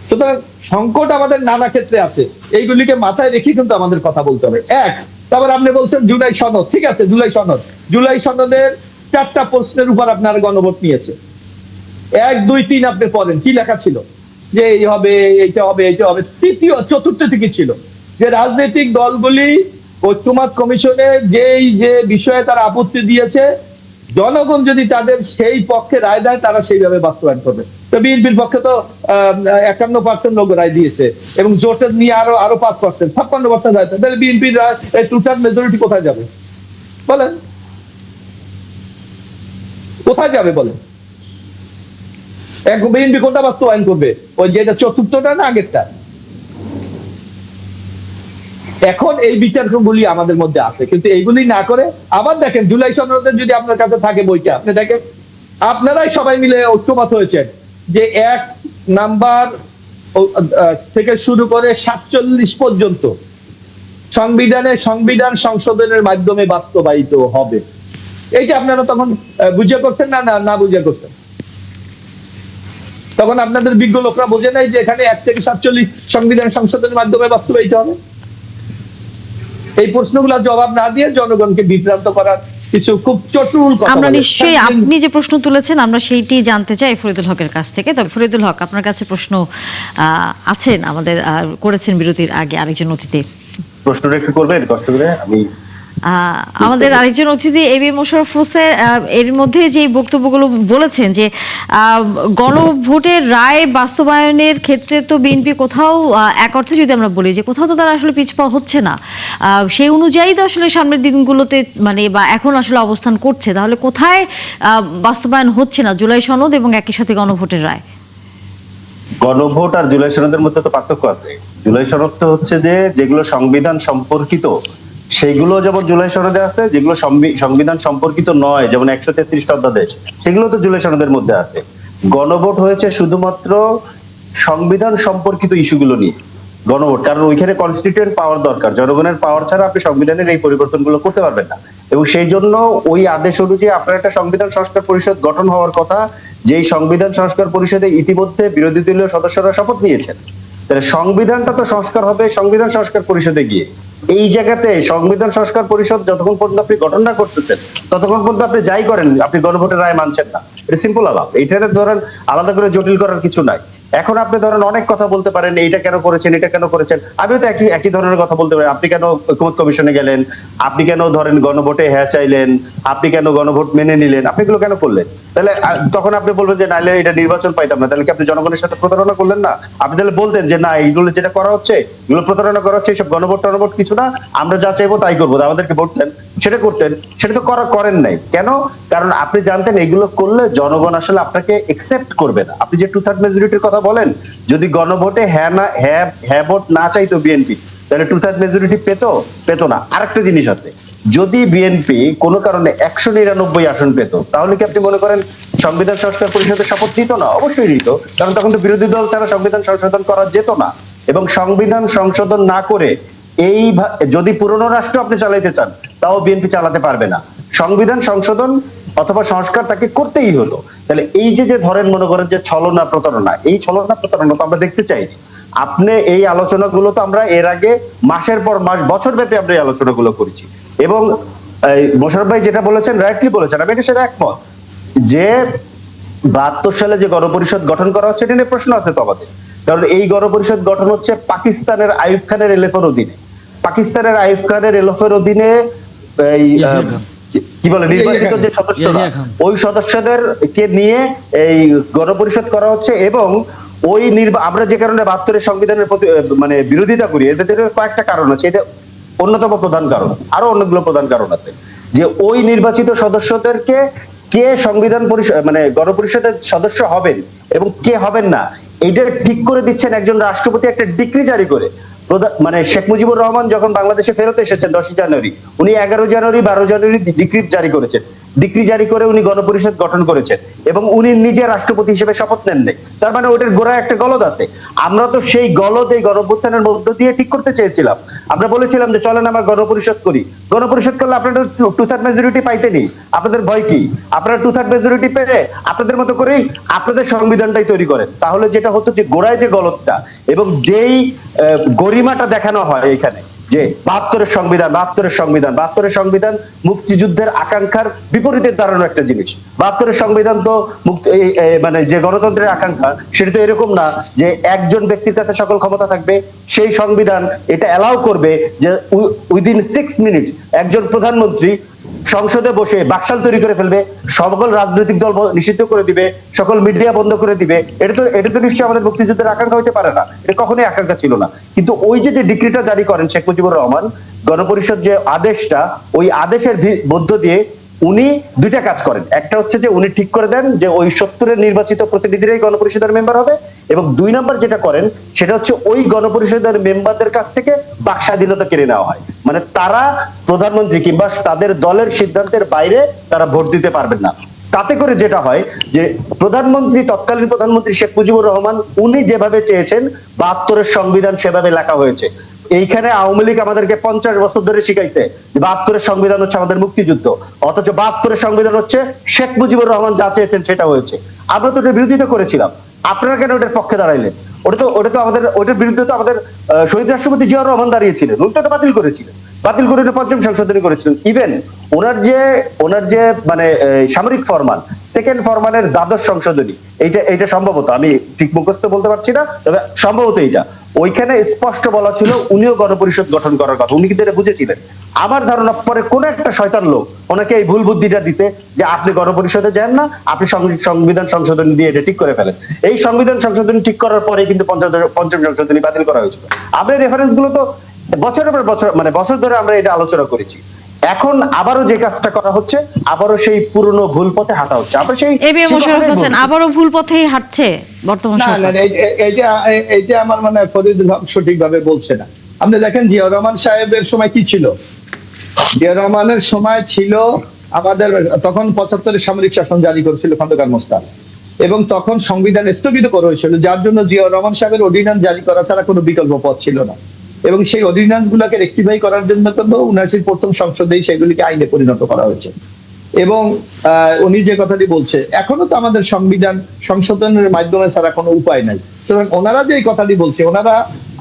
সুতরাং সংকট আমাদের নানা ক্ষেত্রে আছে, এইগুলিকে মাথায় রেখে কিন্তু আমাদের কথা বলতে হবে। তারপর আপনি বলছেন জুলাই সনদ, ঠিক আছে, জুলাই সনদের 4টা প্রশ্নের উপর আপনার গণভোট নিয়েছে। 1, 2, 3 আপনি পড়েন কি লেখা ছিল, যে এই হবে, এইটা হবে, এইটা হবে। চতুর্থ কি ছিল, যে রাজনৈতিক দলগুলি ঐক্যমত কমিশনে যে বিষয়ে তারা আপত্তি দিয়েছে, জনগণ যদি তাদের সেই পক্ষে রায় দেয় তারা সেইভাবে বাস্তবায়ন করবে। তো বিএনপির পক্ষে তো 51% লোক রায় দিয়েছে, এবং জোটের নিয়ে আরো 5%, 56% রায়। তাহলে বিএনপির টোটাল মেজরিটি কোথায় যাবে বলেন? কোথায় যাবে বলেন? বিএনপি কোনটা বাস্তবায়ন করবে, ওই যেটা চতুর্থটা না আগেরটা? এখন এই বিতর্কগুলি আমাদের মধ্যে আছে, কিন্তু এইগুলি না করে আবার দেখেন জুলাই সনদের যদি আপনার কাছে থাকে বইটা, আপনি দেখেন আপনারাই সবাই মিলে ঐক্যমত হয়েছেন যে 1 নাম্বার থেকে শুরু করে 47 পর্যন্ত সংবিধান সংশোধনের মাধ্যমে বাস্তবায়িত হবে। এইটা আপনারা তখন বুঝে করছেন না বুঝে করছেন? তখন আপনাদের বিজ্ঞ লোকরা বোঝে নাই যে এখানে 1 থেকে 47 সংবিধান সংশোধনের মাধ্যমে বাস্তবায়িত হবে? এই প্রশ্নগুলোর জবাব না দিয়ে জনগণকে বিভ্রান্ত করার কিছু খুব চটুল কথা আমরা বলে। নিশ্চয়ই আপনি যে প্রশ্ন তুলেছেন আমরা সেইটি জানতে চাই ফরিদুল হকের কাছ থেকে। তবে ফরিদুল হক, আপনার কাছে প্রশ্ন আছেন আমাদের করেছেন বিরতির আগে আরেকজন অতিথি। প্রশ্নটা একটু করবেন কষ্ট করে। আমি আমাদের আরেকজন অতিথি এবি মোশাররফ হোসেন এর মধ্যে যে বক্তব্যগুলো বলেছেন যে গণভোটের রায় বাস্তবায়নের ক্ষেত্রে তো বিএনপি কোথাও এক অর্থে যদি আমরা বলি যে কোথাও তো তারা আসলে পিছপা হচ্ছে না, সেই অনুযায়ী তো আসলে সামনের দিনগুলোতে মানে বা এখন আসলে অবস্থান করছে, তাহলে কোথায় বাস্তবায়ন হচ্ছে না জুলাই সনদ এবং একই সাথে গণভোটের রায়? গণভোট আর জুলাই সনদের মধ্যে তো পার্থক্য আছে। জুলাই সনদ তো হচ্ছে যে যেগুলো সংবিধান সম্পর্কিত সেগুলো যেমন জুলাই সনদে আছে, যেগুলো সংবিধান সম্পর্কিত নয় যেমন 133টা অধ্যাদেশ সেগুলো তো জুলাই সনদের মধ্যে আছে। গণভোট হয়েছে শুধুমাত্র সংবিধান সম্পর্কিত ইস্যুগুলো নিয়ে গণভোট, কারণ ওইখানে কনস্টিটিউয়েন্ট পাওয়ার দরকার। জনগণের পাওয়ার ছাড়া আপনি সংবিধানের এই পরিবর্তনগুলো করতে পারবেন না, এবং সেই জন্য ওই আদেশ অনুযায়ী আপনার একটা সংবিধান সংস্কার পরিষদ গঠন হওয়ার কথা, যেই সংবিধান সংস্কার পরিষদে ইতিমধ্যে বিরোধী দলীয় সদস্যরা শপথ নিয়েছেন। তাহলে সংবিধানটা তো সংস্কার হবে সংবিধান সংস্কার পরিষদে গিয়ে। এই জায়গাতে সংবিধান সংস্কার পরিষদ যতক্ষণ পর্যন্ত আপনি গঠন না করতেছেন ততক্ষণ পর্যন্ত আপনি যাই করেন আপনি গণভোটের রায় মানছেন না। এটা সিম্পল আলাপ, এইটাতে ধরেন আলাদা করে জটিল করার কিছু নাই। এখন আপনি ধরেন অনেক কথা বলতে পারেন, এইটা কেন করেছেন, এটা কেন করেছেন। আমিও তো একই ধরনের কথা বলতে পারি। আপনি কেন ঐক্যমত কমিশনে গেলেন, আপনি কেন ধরেন গণভোটে হ্যাঁ চাইলেন, আপনি কেন গণভোট মেনে নিলেন, আপনি এগুলো কেন করলেন? তাহলে তখন আপনি বলবেন যে নাইলে এটা নির্বাচন পাইতাম না। তাহলে কি আপনি জনগণের সাথে প্রতারণা করলেন না? আপনি তাহলে বলতেন যে না এইগুলো যেটা করা হচ্ছে এগুলো প্রতারণা করা হচ্ছে, এইসব গণভোট টনভোট কিছু না, আমরা যা চাইবো তাই করবো, আমাদেরকে ভোট দেন, সেটা করতেন। সেটা তো করেন নাই কেন? কারণ আপনি জানতেন এগুলো করলে জনগণ আসলে আপনাকে একসেপ্ট করবে না। আপনি যে 2/3 মেজরিটির কথা বলেন, যদি গণভোটে হ্যাঁ ভোট না চাইতো বিএনপি তাহলে 2/3 মেজরিটি পেতো না। আরেকটা জিনিস আছে, যদি বিএনপি কোনো কারণে 199 আসন পেত তাহলে কি আপনি মনে করেন সংবিধান সংস্কার পরিষদের শপথ নিত না? অবশ্যই নিত, কারণ তখন তো বিরোধী দল ছাড়া সংবিধান সংশোধন করা যেত না। এবং সংবিধান সংশোধন না করে যদি পুরনো রাষ্ট্র আপনি চালাইতে চান তাও বিএনপি চালাতে পারবে না। সংবিধান সংশোধন অথবা সংস্কার তাকে করতেই হতো। তাহলে এই যে ধরেন মনে করেন যে ছলনা প্রতারণা, এই ছলনা প্রতারণা তো আমরা দেখতে চাই। আপনি এই আলোচনাগুলো তো আমরা এর আগে মাসের পর মাস বছর ব্যাপী আমরা এই আলোচনাগুলো করেছি, এবং মোশাররফ ভাই যেটা বলেছেন রাইটলি বলেছেন, আমি এটার সাথে একমত যে 72 সালে যে গণপরিষদ গঠন করা হচ্ছে এটা নিয়ে প্রশ্ন আছে তো আমাদের। কারণ এই গণপরিষদ গঠন হচ্ছে পাকিস্তানের আইয়ুব খানের এলএফের অধীনে। পাকিস্তানের আইয়ুব খানের এলএফের অধীনে কি বলে নির্বাচিত যে সদস্যরা, ওই সদস্যদেরকে নিয়ে এই গণপরিষদ করা হচ্ছে। এবং ওই আমরা যে কারণে 72 সংবিধানের প্রতি মানে বিরোধিতা করি, এর ভেতরে কয়েকটা কারণ আছে, এটা অন্যতম প্রধান কারণ, আরো অনেকগুলো প্রধান কারণ আছে। যে ওই নির্বাচিত সদস্যদেরকে কে সংবিধান পরিষদ মানে গণপরিষদের সদস্য হবেন এবং কে হবেন না, এটা ঠিক করে দিচ্ছেন একজন রাষ্ট্রপতি একটা ডিক্রি জারি করে। মানে শেখ মুজিবুর রহমান যখন বাংলাদেশে ফেরত এসেছেন 10 জানুয়ারি, উনি 11 জানুয়ারি 12 জানুয়ারি ডিক্রি জারি করেছেন। ডিক্রি জারি করে উনি গণপরিষদ গঠন করেছেন এবং উনি নিজে রাষ্ট্রপতি হিসেবে শপথ নেন নাই। তার মানে ওটার গোড়ায় একটা গলদ আছে। আমরা তো সেই গলদ এই গণঅভ্যুত্থানের মধ্য দিয়ে ঠিক করতে চেয়েছিলাম। আমরা বলেছিলাম যে চলেন আমরা গণপরিষদ করি। গণপরিষদ করলে আপনাদের 2/3 মেজরিটি পাইতেনি, আপনাদের ভয় কি? আপনারা 2/3 মেজরিটি পেয়ে আপনাদের মতো করেই আপনাদের সংবিধানটাই তৈরি করেন। তাহলে যেটা হতো যে গোড়ায় যে গলদটা এবং যেই গরিমাটা দেখানো হয় এখানে, যে 72-এর সংবিধান মুক্তিযুদ্ধের আকাঙ্ক্ষার বিপরীতে দাঁড়ানো একটা জিনিস। 72-এর সংবিধান তো মানে যে গণতন্ত্রের আকাঙ্ক্ষা, সেটা তো এরকম না যে একজন ব্যক্তির কাছে সকল ক্ষমতা থাকবে। সেই সংবিধান এটা অ্যালাউ করবে যে উইদিন 6 মিনিটস একজন প্রধানমন্ত্রী সংসদে বসে বাকশাল তৈরি করে ফেলবে, সকল রাজনৈতিক দল নিষিদ্ধ করে দিবে, সকল মিডিয়া বন্ধ করে দিবে। এটা তো নিশ্চয়ই আমাদের মুক্তিযুদ্ধের আকাঙ্ক্ষা হতে পারে না, এটা কখনোই আকাঙ্ক্ষা ছিল না। কিন্তু ওই যে ডিক্রিটা জারি করেন শেখ মুজিবুর রহমান, গণপরিষদ যে আদেশটা, ওই আদেশের মধ্য দিয়ে উনি দুইটা কাজ করেন। একটা হচ্ছে যে উনি ঠিক করে দেন যে ওই 70-এর নির্বাচিত প্রতিনিধিরাই গণপরিষদের মেম্বার হবে, এবং 2 নম্বর যেটা করেন সেটা হচ্ছে ওই গণপরিষদের মেম্বারদের কাছ থেকে বাক স্বাধীনতা কেড়ে নেওয়া হয়। মানে তারা প্রধানমন্ত্রী কিংবা তাদের দলের সিদ্ধান্তের বাইরে তারা ভোট দিতে পারবেন না। তাতে করে যেটা হয় যে তৎকালীন প্রধানমন্ত্রী শেখ মুজিবুর রহমান উনি যেভাবে চেয়েছেন 72-এর সংবিধান সেভাবে লেখা হয়েছে। এইখানে আওয়ামী লীগ আমাদেরকে 50 বছর ধরে শিখাইছে যে 72-এর সংবিধান হচ্ছে আমাদের মুক্তিযুদ্ধ, অথচ 72-এর সংবিধান হচ্ছে শেখ মুজিবুর রহমান যা চেয়েছেন সেটা হয়েছে। আমরা তো এটার বিরোধিতা করেছিলাম, আপনারা কেন ওটার পক্ষে দাঁড়াইলেন? ওটা তো আমাদের, ওটার বিরুদ্ধে তো আমাদের শহীদ রাষ্ট্রপতি জিয়াউর রহমান দাঁড়িয়েছিলেন, উনি তো এটা বাতিল করেছিলেন, বাতিল করে এটা 5ম সংশোধনী করেছিলেন। ইভেন ওনার যে মানে সামরিক ফরমান, সেকেন্ড ফরমানের 12শ সংশোধনী, এইটা সম্ভবত, আমি ঠিক মুখস্থ বলতে পারছি না, তবে সম্ভবত এইটা, ওইখানে স্পষ্ট বলা ছিল উনিও গণপরিষদ গঠন করার কথা, উনি কিন্তু এটা বুঝেছিলেন। আমার ধারণা পরে কোন একটা শয়তান লোক ওনাকে এই ভুল বুদ্ধিটা দিছে যে আপনি গণপরিষদে যান না, আপনি সংবিধান সংশোধনী দিয়ে এটা ঠিক করে ফেলেন। এই সংবিধান সংশোধনী ঠিক করার পরে কিন্তু 5ম সংশোধনী বাতিল করা হয়েছিল। আমরা রেফারেন্স গুলো তো বছরের পর বছর, মানে বছর ধরে আমরা এটা আলোচনা করেছি। এখন আবারও যে কাজটা করা হচ্ছে, আবারও সেই পুরনো ভুল পথে হাঁটা হচ্ছে। আমরা সেই মোশাররফ হোসেন আবারও ভুল পথেই হাঁটছে বর্তমান সরকার। এইটা আমার মানে ফরিদুল হক সঠিকভাবে বলছে না। আপনি দেখেন জিয়াউর রহমান সাহেবের সময় কি ছিল? জিয়াউর রহমানের সময় ছিল আমাদের তখন 75-এ সামরিক শাসন জারি করেছিল খন্দকার মোশতাক, এবং তখন সংবিধান স্থগিত করা হয়েছিল, যার জন্য জিয়াউর রহমান সাহেবের অর্ডিন্যান্স জারি করা ছাড়া কোনো বিকল্প পথ ছিল না। এবং সেই অর্ডিন্যান্স গুলাকে রেক্টিফাই করার জন্য তো 79-র প্রথম সংসদেই সেগুলিকে আইনে পরিণত করা হয়েছে। এবং উনি যে কথাটি বলছে, এখনো তো আমাদের সংবিধান সংশোধনের মাধ্যমে ছাড়া কোনো উপায় নাই। সুতরাং ওনারা যে কথাটি বলছে,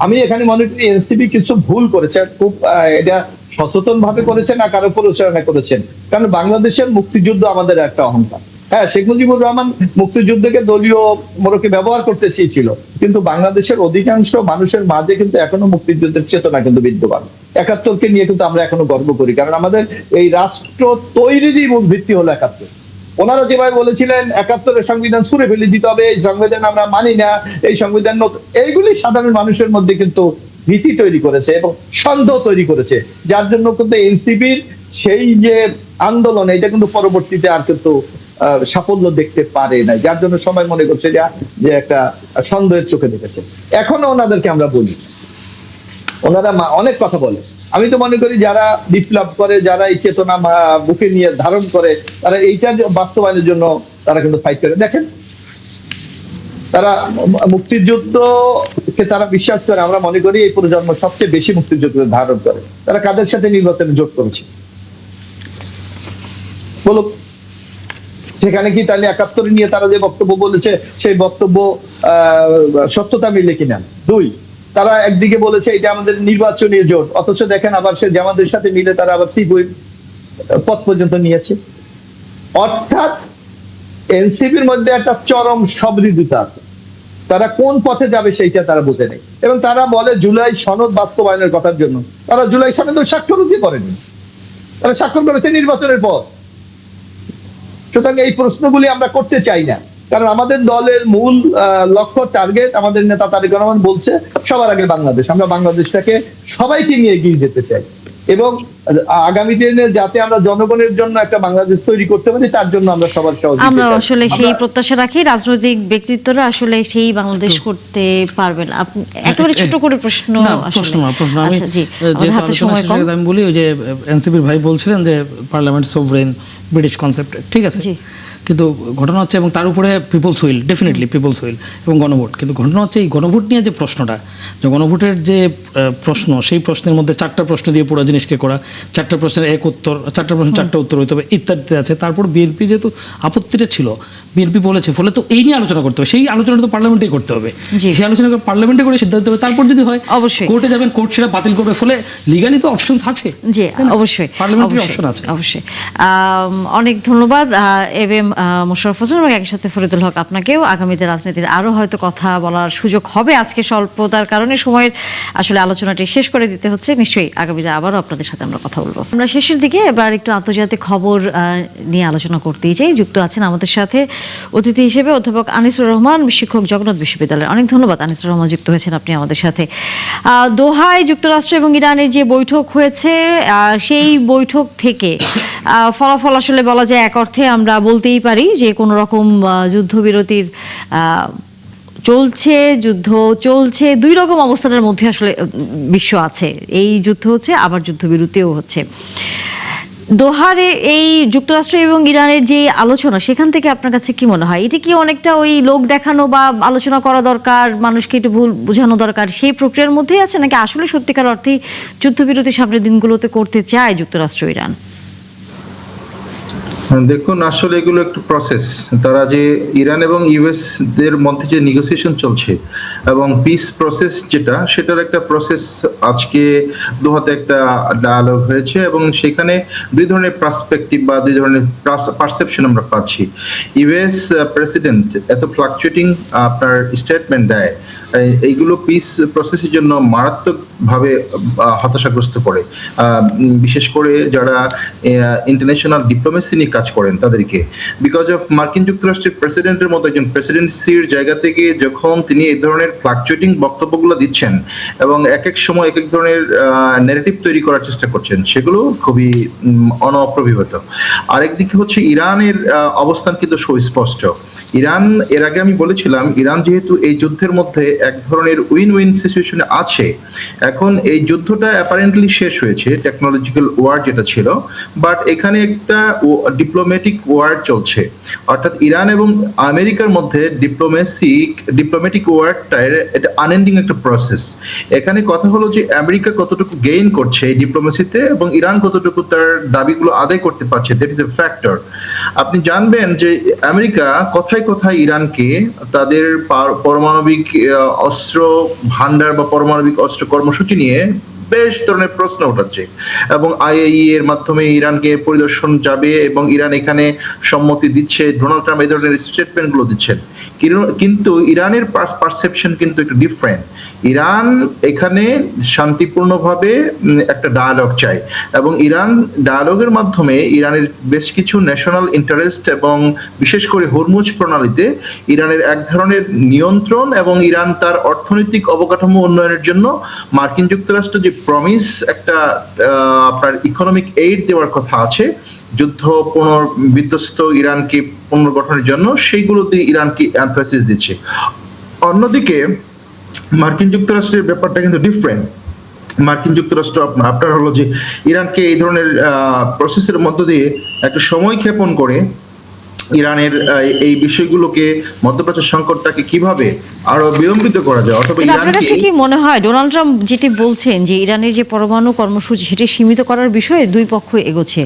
আমি এখানে মনে করি এনসিপি কিছু ভুল করেছে, খুব এটা সচেতন ভাবে করেছে না কারো পরিচালনা করেছেন। কারণ বাংলাদেশের মুক্তিযুদ্ধ আমাদের একটা অহংকার। হ্যাঁ, শেখ মুজিবুর রহমান মুক্তিযুদ্ধকে দলীয় মোড়কে ব্যবহার করতে চেয়েছিল, কিন্তু বাংলাদেশের অধিকাংশ মানুষের মাঝে কিন্তু এখনো মুক্তিযুদ্ধের চেতনা কিন্তু বিদ্যমান। 71-কে নিয়ে কিন্তু আমরা এখনো গর্ব করি, কারণ আমাদের এই রাষ্ট্র তৈরিরই মূল ভিত্তি হলো 71। ওনারা যেভাবে বলেছিলেন 71-এর সংবিধান ছুঁড়ে ফেলে দিতে হবে, এই সংবিধান আমরা মানি না, এই সংবিধান এইগুলি সাধারণ মানুষের মধ্যে কিন্তু ভীতি তৈরি করেছে এবং সন্দেহ তৈরি করেছে, যার জন্য কিন্তু এনসিপির সেই যে আন্দোলন, এটা কিন্তু পরবর্তীতে আর কিন্তু সাফল্য দেখতে পারে না, যার জন্য সবাই মনে করছে যে একটা সন্দেহের চোখে দেখেছে। এখনো ওনাদেরকে আমরা বলি, ওনারা অনেক কথা বলে। আমি তো মনে করি যারা বিপ্লব করে, যারা এই চেতনা বুকে নিয়ে ধারণ করে, তারা এইটা বাস্তবায়নের জন্য তারা কিন্তু ফাইট করে। দেখেন, তারা মুক্তিযুদ্ধকে তারা বিশ্বাস করে। আমরা মনে করি এই প্রজন্ম সবচেয়ে বেশি মুক্তিযুদ্ধ ধারণ করে। তারা কাদের সাথে নির্বাচনে জোট করেছে বলুক? সেখানে কি তাহলে 71 নিয়ে তারা যে বক্তব্য বলেছে সেই বক্তব্য সত্যতা মিলে কিনা? 2, তারা একদিকে বলেছে এটা আমাদের নির্বাচনী জোট, অথচ দেখেন আবার সে জামাতের সাথে মিলে তারা আবার 3 পদ পর্যন্ত নিয়েছে। অর্থাৎ এনসিপির মধ্যে একটা চরম সবৃদ্ধতা আছে, তারা কোন পথে যাবে সেইটা তারা বুঝে নেই। এবং তারা বলে জুলাই সনদ বাস্তবায়নের কথার জন্য, তারা জুলাই সনদ স্বাক্ষরও দিয়ে করেনি, তারা স্বাক্ষর করেছে নির্বাচনের পর। সুতরাং এই প্রশ্নগুলি আমরা করতে চাই না, কারণ আমাদের দলের মূল লক্ষ্য, টার্গেট, আমাদের নেতা তারেক রহমান বলছে সবার আগে বাংলাদেশ। আমরা বাংলাদেশটাকে সবাইকে নিয়ে এগিয়ে যেতে চাই। এবং আগামী দিনে যাতে আমরা জনগণের জন্য একটা বাংলাদেশ তৈরি করতে পারি, তার জন্য আমরা সবার সহযোগিতা আমরা চাই। আসলে সেই প্রত্যাশা রাখি রাজনৈতিক ব্যক্তিত্বরা আসলে সেই বাংলাদেশ করতে পারবেন। আপনি একেবারে ছোট করে প্রশ্ন না, আসলে প্রশ্ন আমি আচ্ছা জি, যেহেতু আমাদের হাতে আলোচনা সময় শেষ কম। হয়ে গেছে, আমি বলি ওই যে এনসিপির ভাই বলছিলেন যে পার্লামেন্ট সোভরেন ব্রিটিশ কনসেপ্ট, ঠিক আছে, জি। কিন্তু ঘটনা হচ্ছে, এবং তার উপরে people's will, definitely people's will এবং গণভোট, কিন্তু ঘটনা হচ্ছে এই গণভোট নিয়ে যে প্রশ্নটা, যে গণভোটের যে প্রশ্ন, সেই প্রশ্নের মধ্যে 4টা প্রশ্ন দিয়ে পুরো জিনিসকে করা, 4টা প্রশ্নের এক উত্তর, 4টা প্রশ্ন 4টা উত্তর হইতে হবে ইত্যাদিতে আছে। তারপর বিএনপি যেহেতু আপত্তিটা ছিল, বিএনপি বলেছে, ফলে তো এই নিয়ে আলোচনা করতে হবে, সেই আলোচনাটা তো পার্লামেন্টেই করতে হবে, জি। সেই আলোচনা পার্লামেন্টে করে সিদ্ধান্ত হবে। তারপর যদি হয় অবশ্যই। কোর্টে যাবেন, কোর্ট সেটা বাতিল করবে, ফলে লিগালি তো অপশনস আছে। জি অবশ্যই, পার্লামেন্টারি অবশ্যই, অপশন আছে। অবশ্যই। অনেক ধন্যবাদ এম মোশাররফ হোসেন এবং একই সাথে ফরিদুল হক, আপনাকেও। আগামীতে রাজনীতির আরো হয়তো কথা বলার সুযোগ হবে, আজকে স্বল্পতার কারণে সময়ের আসলে আলোচনাটি শেষ করে দিতে হচ্ছে। নিশ্চয়ই আগামীতে আবারও আপনাদের সাথে আমরা কথা বলবো। আমরা শেষের দিকে এবার একটু আন্তর্জাতিক খবর নিয়ে আলোচনা করতেই চাই। যুক্ত আছেন আমাদের সাথে অতিথি হিসেবে অধ্যাপক আনিসুর রহমান, শিক্ষক, জগন্নাথ বিশ্ববিদ্যালয়। অনেক ধন্যবাদ আনিসুর রহমান, যুক্ত হয়েছেন আপনি আমাদের সাথে। দোহায় যুক্তরাষ্ট্র এবং ইরানের যে বৈঠক হয়েছে, সেই বৈঠক থেকে ফলাফল আসলে বলা যায় এক অর্থে আমরা বলতেই পারি যে কোনো রকম যুদ্ধবিরতির যুদ্ধ চলছে, দুই রকম অবস্থানের মধ্যে আসলে বিশ্ব আছে। এই যুদ্ধ হচ্ছে, আবার যুদ্ধবিরতিও হচ্ছে। দোহারে এই যুক্তরাষ্ট্র এবং ইরানের যে আলোচনা, সেখান থেকে আপনার কাছে কি মনে হয়, এটা কি অনেকটা ওই লোক দেখানো বা আলোচনা করা দরকার, মানুষকে একটু ভুল বোঝানো দরকার, সেই প্রক্রিয়ার মধ্যেই আছে, নাকি আসলে সত্যিকার অর্থেই যুদ্ধবিরতি সামনের দিনগুলোতে করতে চায় যুক্তরাষ্ট্র ইরান? দেখুন, আসলে এগুলো একটু প্রসেস। তারা যে ইরান এবং ইউএস দের মধ্যে যে নেগোসিয়েশন চলছে এবং পিস প্রসেস যেটা, সেটার একটা প্রসেস আজকে দোহাতে একটা ডায়ালগ হয়েছে এবং সেখানে দুই ধরনের পার্সপেক্টিভ বা দুই ধরনের পারসেপশন আমরা পাচ্ছি। ইউএস প্রেসিডেন্ট এত ফ্লাকচুয়েটিং আপনার স্টেটমেন্ট দেয়, এইগুলো পিস প্রসেসের জন্য মারাত্মকভাবে হতাশাগ্রস্ত করে, বিশেষ করে যারা ইন্টারন্যাশনাল ডিপ্লোমেসি নিয়ে কাজ করেন তাদেরকে। বিকজ অফ মার্কিন যুক্তরাষ্ট্রের প্রেসিডেন্টের মতো একজন প্রেসিডেন্সির জায়গা থেকে যখন তিনি এই ধরনের ফ্লাকচুয়েটিং বক্তব্যগুলো দিচ্ছেন এবং এক এক সময় এক এক ধরনের ন্যারেটিভ তৈরি করার চেষ্টা করছেন, সেগুলো খুবই অনপ্রবিবত। আরেকদিকে হচ্ছে ইরানের অবস্থান কিন্তু সুস্পষ্ট। ইরান, এর আগে আমি বলেছিলাম, ইরান যেহেতু এই যুদ্ধের মধ্যে এক ধরনের উইন উইন সিচুয়েশনে আছে, এখন এই যুদ্ধটা অ্যাপারেন্টলি শেষ হয়েছে, টেকনোলজিক্যাল ওয়ার যেটা ছিল, বাট এখানে একটা ডিপ্লোম্যাটিক ওয়ার চলছে। অর্থাৎ ইরান এবং আমেরিকার মধ্যে ডিপ্লোম্যাটিক ওয়ারটা এটা আনএন্ডিং একটা প্রসেস। এখানে কথা হলো যে আমেরিকা কতটুকু গেইন করছে এই ডিপ্লোমেসিতে এবং ইরান কতটুকু তার দাবিগুলো আদায় করতে পারছে, দ্যাট ইজ এ ফ্যাক্টর। আপনি জানবেন যে আমেরিকা কোথায় কোথায় ইরানকে তাদের পারমাণবিক অস্ত্র ভান্ডার বা পারমাণবিক অস্ত্র কর্মসূচি নিয়ে বেশ ধরনের প্রশ্ন উঠাচ্ছে এবং আইএইএ এর মাধ্যমে ইরানকে পরিদর্শন যাবে এবং ইরান এখানে সম্মতি দিচ্ছে। ডোনাল্ড ট্রাম্প এই ধরনের স্টেটমেন্টগুলো দিচ্ছেন, কিন্তু ইরানের পারসেপশন কিন্তু একটু ডিফারেন্ট। ইরান এখানে শান্তিপূর্ণভাবে একটা ডায়ালগ চায় এবং ইরান ডায়ালগের মাধ্যমে ইরানের বেশ কিছু ন্যাশনাল ইন্টারেস্ট এবং বিশেষ করে হরমুজ প্রণালীতে ইরানের এক ধরনের নিয়ন্ত্রণ এবং ইরান তার অর্থনৈতিক অবকাঠামো উন্নয়নের জন্য মার্কিন যুক্তরাষ্ট্র যে প্রমিস একটা আপনার ইকোনমিক এইড দেওয়ার কথা আছে যুদ্ধ পুনর্বিধ্বস্ত ইরানকে পুনর্গঠনের জন্য, সেইগুলোতে ইরানকে এমফাসিস দিচ্ছে। অন্যদিকে মার্কিন যুক্তরাষ্ট্রের ব্যাপারটা কিন্তু ডিফারেন্ট। মার্কিন যুক্তরাষ্ট্র আপনার হলো যে ইরানকে এই ধরনের প্রসেসের মধ্য দিয়ে একটা সময় ক্ষেপণ করে ইরানের এই বিষয়গুলোকে, মধ্যপ্রাচ্য সংকটটাকে কিভাবে আরো বিলম্বিত করা যায়, অথবা আপনার কাছে কি মনে হয় ডোনাল্ড ট্রাম্প যেটি বলছেন যে ইরানের যে পরমাণু কর্মসূচি সেটি সীমিত করার বিষয়ে দুই পক্ষ এগোচ্ছে,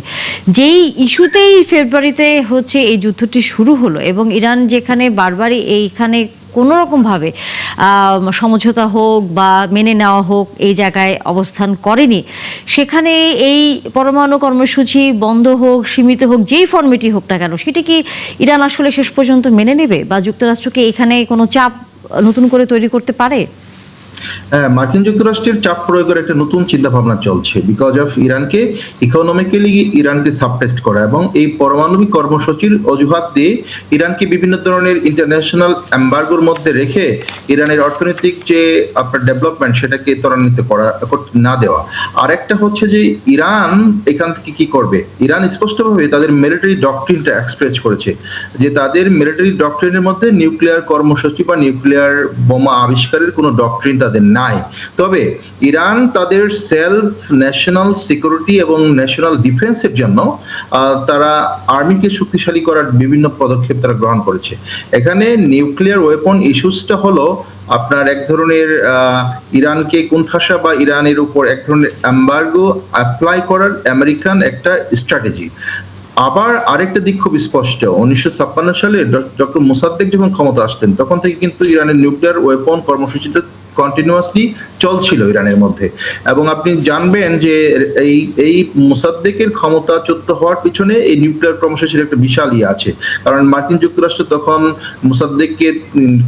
যেই ইস্যুতেই ফেব্রুয়ারিতে হচ্ছে এই যুদ্ধটি শুরু হলো এবং ইরান যেখানে বারবারই এইখানে কোনো রকমভাবে সমঝোতা হোক বা মেনে নেওয়া হোক এই জায়গায় অবস্থান করেনি, সেখানে এই পরমাণু কর্মসূচি বন্ধ হোক, সীমিত হোক, যেই ফর্মেটই হোক না কেন, সেটি কি ইরান আসলে শেষ পর্যন্ত মেনে নেবে বা যুক্তরাষ্ট্রকে এখানে কোনো চাপ নতুন করে তৈরি করতে পারে? হ্যাঁ, মার্কিন যুক্তরাষ্ট্রের চাপ প্রয়োগের একটা নতুন চিন্তা ভাবনা চলছে বিকজ অফ ইরানকে ইকোনমিক্যালি ইরানকে সাবটেস্ট করা এবং এই পারমাণবিক কর্মসূচির অজুহাত দিয়ে ইরানকে বিভিন্ন ধরনের ইন্টারন্যাশনাল এম্বার্গোর মধ্যে রেখে ইরানের অর্থনৈতিক যে আপনার ডেভেলপমেন্ট সেটাকে ত্বরান্বিত করতে না দেওয়া। আর একটা হচ্ছে যে ইরান এখান থেকে কি করবে, ইরান স্পষ্টভাবে তাদের মিলিটারি ডক্ট্রিনটা এক্সপ্রেস করেছে যে তাদের মিলিটারি ডক্ট্রিনের মধ্যে নিউক্লিয়ার কর্মসূচি বা নিউক্লিয়ার বোমা আবিষ্কারের কোনো ডক্ট্রিন তাদের নাই। তবে ইরান তাদের সেলফ ন্যাশনাল সিকিউরিটি এবং ন্যাশনাল ডিফেন্সের জন্য তারা আর্মিকে শক্তিশালী করার বিভিন্ন পদক্ষেপ তারা গ্রহণ করেছে। এখানে নিউক্লিয়ার ওয়েপন ইস্যুসটা হলো আপনার এক ধরনের ইরানকে কোণঠাসা বা ইরানের উপর এক ধরনের এম্বার্গো অ্যাপ্লাই করার আমেরিকান একটা স্ট্র্যাটেজি। আবার আরেকটা দিক খুব স্পষ্ট, 1956 সালে ডক্টর মোসাদ্দেক যখন ক্ষমতা আসতেন তখন থেকে কিন্তু ইরানের নিউক্লিয়ার ওয়েপন কর্মসূচিটা কন্টিনিউয়াসলি চলছিল ইরানের মধ্যে। এবং আপনি জানবেন যে এই মোসাদ্দেকের ক্ষমতাচ্যুত হওয়ার পিছনে এই নিউক্লিয়ার কর্মসূচির একটা বিশাল আছে, কারণ মার্কিন যুক্তরাষ্ট্র তখন মোসাদ্দেককে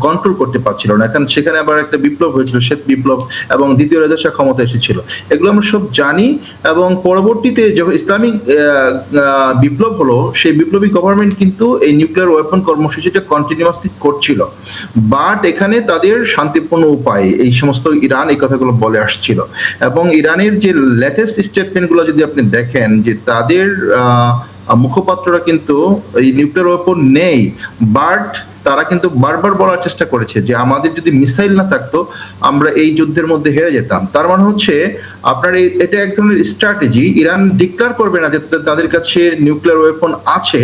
কন্ট্রোল করতে পারছিল না। এখন সেখানে আবার একটা বিপ্লব হয়েছিল, শ্বেত বিপ্লব, এবং দ্বিতীয় রেজা শাহ ক্ষমতা এসেছিল। এগুলো আমরা সব জানি। এবং পরবর্তীতে যখন ইসলামিক বিপ্লব হলো, সেই বিপ্লবী গভর্নমেন্ট কিন্তু এই নিউক্লিয়ার ওয়েপন কর্মসূচিটা কন্টিনিউয়াসলি করছিল, বাট এখানে তাদের শান্তিপূর্ণ উপায় এই সমস্ত ইরান এই কথাগুলো বলে আসছিল। এবং ইরানের যে লেটেস্ট স্টেটমেন্টগুলো যদি আপনি দেখেন, যে তাদের মুখপাত্ররা কিন্তু এই নিউক্লিয়ার ওয়েপন নেই, বাট তারা কিন্তু বারবার বলার চেষ্টা করেছে যে আমাদের যদি মিসাইল না থাকতো আমরা এই যুদ্ধের মধ্যে হেরে যেতাম। তার মানে হচ্ছে আপনার এটা এক ধরনের স্ট্র্যাটেজি। ইরান ডিক্লেয়ার করবে না যে তাদের কাছে নিউক্লিয়ার ওয়েপন আছে,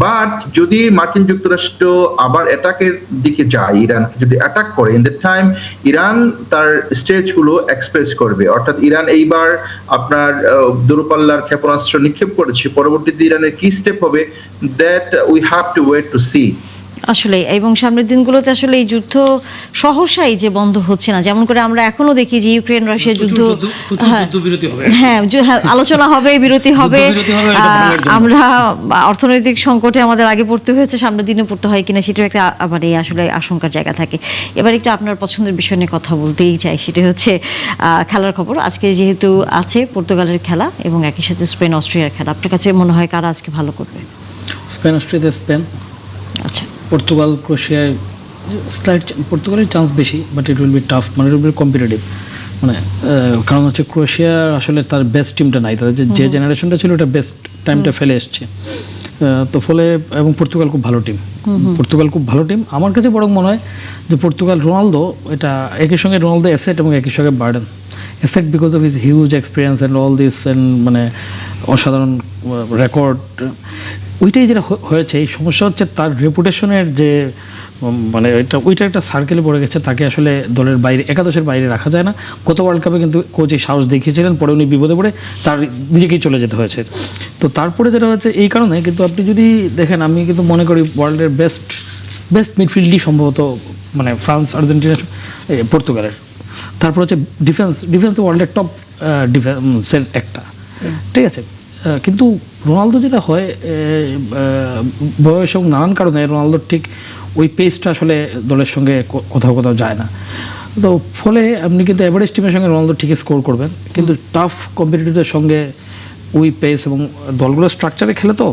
বাট যদি মার্কিন যুক্তরাষ্ট্র আবার অ্যাটাকের দিকে যায়, ইরানকে যদি অ্যাটাক করে, ইন দ্য টাইম ইরান তার স্টেজগুলো এক্সপ্রেস করবে। অর্থাৎ ইরান এইবার আপনার দূরপাল্লার ক্ষেপণাস্ত্র নিক্ষেপ করেছে, পরবর্তীতে ইরানের কি স্টেপ হবে, that we have to wait to see. আসলে এবং সামনের দিনগুলোতে আসলে এই যুদ্ধ সহসাই যে বন্ধ হচ্ছে না, যেমন করে আমরা এখনো দেখি যে ইউক্রেন রাশিয়া যুদ্ধ, হ্যাঁ আলোচনা হবে, বিরতি হবে। আমরা অর্থনৈতিক সংকটে আমাদের আগে পড়তে হয়েছে, সামনের দিনে পড়তে হয় কিনা সেটাও একটা মানে আসলে আশঙ্কার জায়গা থাকে। এবার একটু আপনার পছন্দের বিষয় নিয়ে কথা বলতেই চাই, সেটা হচ্ছে খেলার খবর। আজকে যেহেতু আছে পর্তুগালের খেলা এবং একই সাথে স্পেন অস্ট্রিয়ার খেলা, আপনার কাছে মনে হয় কারা আজকে ভালো করবে? স্পেন অস্ট্রিয়াতে স্পেন, আচ্ছা পর্তুগাল ক্রোয়েশিয়ায় স্লাইড পর্তুগালের চান্স বেশি, but it will be tough, মানে ইট উইল বি কম্পিটিটিভ। মানে কারণ হচ্ছে ক্রোয়েশিয়ার আসলে তার বেস্ট টিমটা নাই, তাদের যে জেনারেশনটা ছিল ওটা বেস্ট টাইমটা ফেলে এসছে। তো ফলে এবং পর্তুগাল খুব ভালো টিম, পর্তুগাল খুব ভালো টিম। আমার কাছে বরং মনে হয় যে পর্তুগাল রোনালদো, এটা একই সঙ্গে রোনালদো অ্যাসেট এবং একই সঙ্গে burden. Asset because of his huge experience and all this, and মানে অসাধারণ রেকর্ড। ওইটাই যেটা হয়েছে, এই সমস্যা হচ্ছে তার রেপুটেশনের যে মানে ওইটা একটা সার্কেলে পড়ে গেছে, তাকে আসলে দলের বাইরে, একাদশের বাইরে রাখা যায় না। গত ওয়ার্ল্ড কাপে কিন্তু কোচ এই সাহস দেখিয়েছিলেন, পরে উনি বিপদে পড়ে তার নিজেকেই চলে যেতে হয়েছে। তো তারপরে যেটা হচ্ছে এই কারণে, কিন্তু আপনি যদি দেখেন, আমি কিন্তু মনে করি ওয়ার্ল্ডের বেস্ট মিডফিল্ডই সম্ভবত মানে ফ্রান্স, আর্জেন্টিনা, পর্তুগালের। তারপর হচ্ছে ডিফেন্স ওয়ার্ল্ডের টপ ডিফেন্সের একটা, ঠিক আছে। কিন্তু রোনালদো যেটা হয়, বয়স এবং নানান কারণে রোনালদোর ঠিক ওই পেসটা আসলে দলের সঙ্গে কোথাও যায় না। তো ফলে আপনি কিন্তু এভারেজ টিমের সঙ্গে রোনালদো ঠিকই স্কোর করবেন, কিন্তু টাফ কম্পিটিটরদের সঙ্গে ওই পেস এবং দলগুলো স্ট্রাকচারে খেলে তো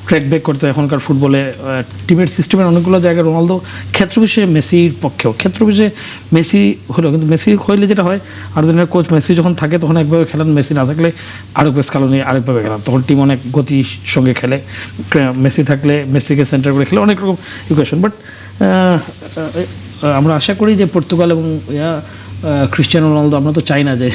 ট্র্যাক ব্যাক করতে এখনকার ফুটবলে টিমের সিস্টেমের অনেকগুলো জায়গায় রোনালদো ক্ষেত্রবিশেষে মেসির পক্ষেও, ক্ষেত্রবিশেষে মেসি হলেও, কিন্তু মেসি হইলে যেটা হয়, আর্জেন্টিনার কোচ মেসি যখন থাকে তখন একভাবে খেলেন, মেসি না থাকলে আরেক স্কালোনি আরেকভাবে খেলেন, তখন টিম অনেক গতির সঙ্গে খেলে। মেসি থাকলে মেসিকে সেন্টার করে খেলে, অনেক রকম ইকুয়েশন। বাট আমরা আশা করি যে পর্তুগাল এবং ক্রিস্টিয়ানো রোনালদো, আমরা তো চাই না যে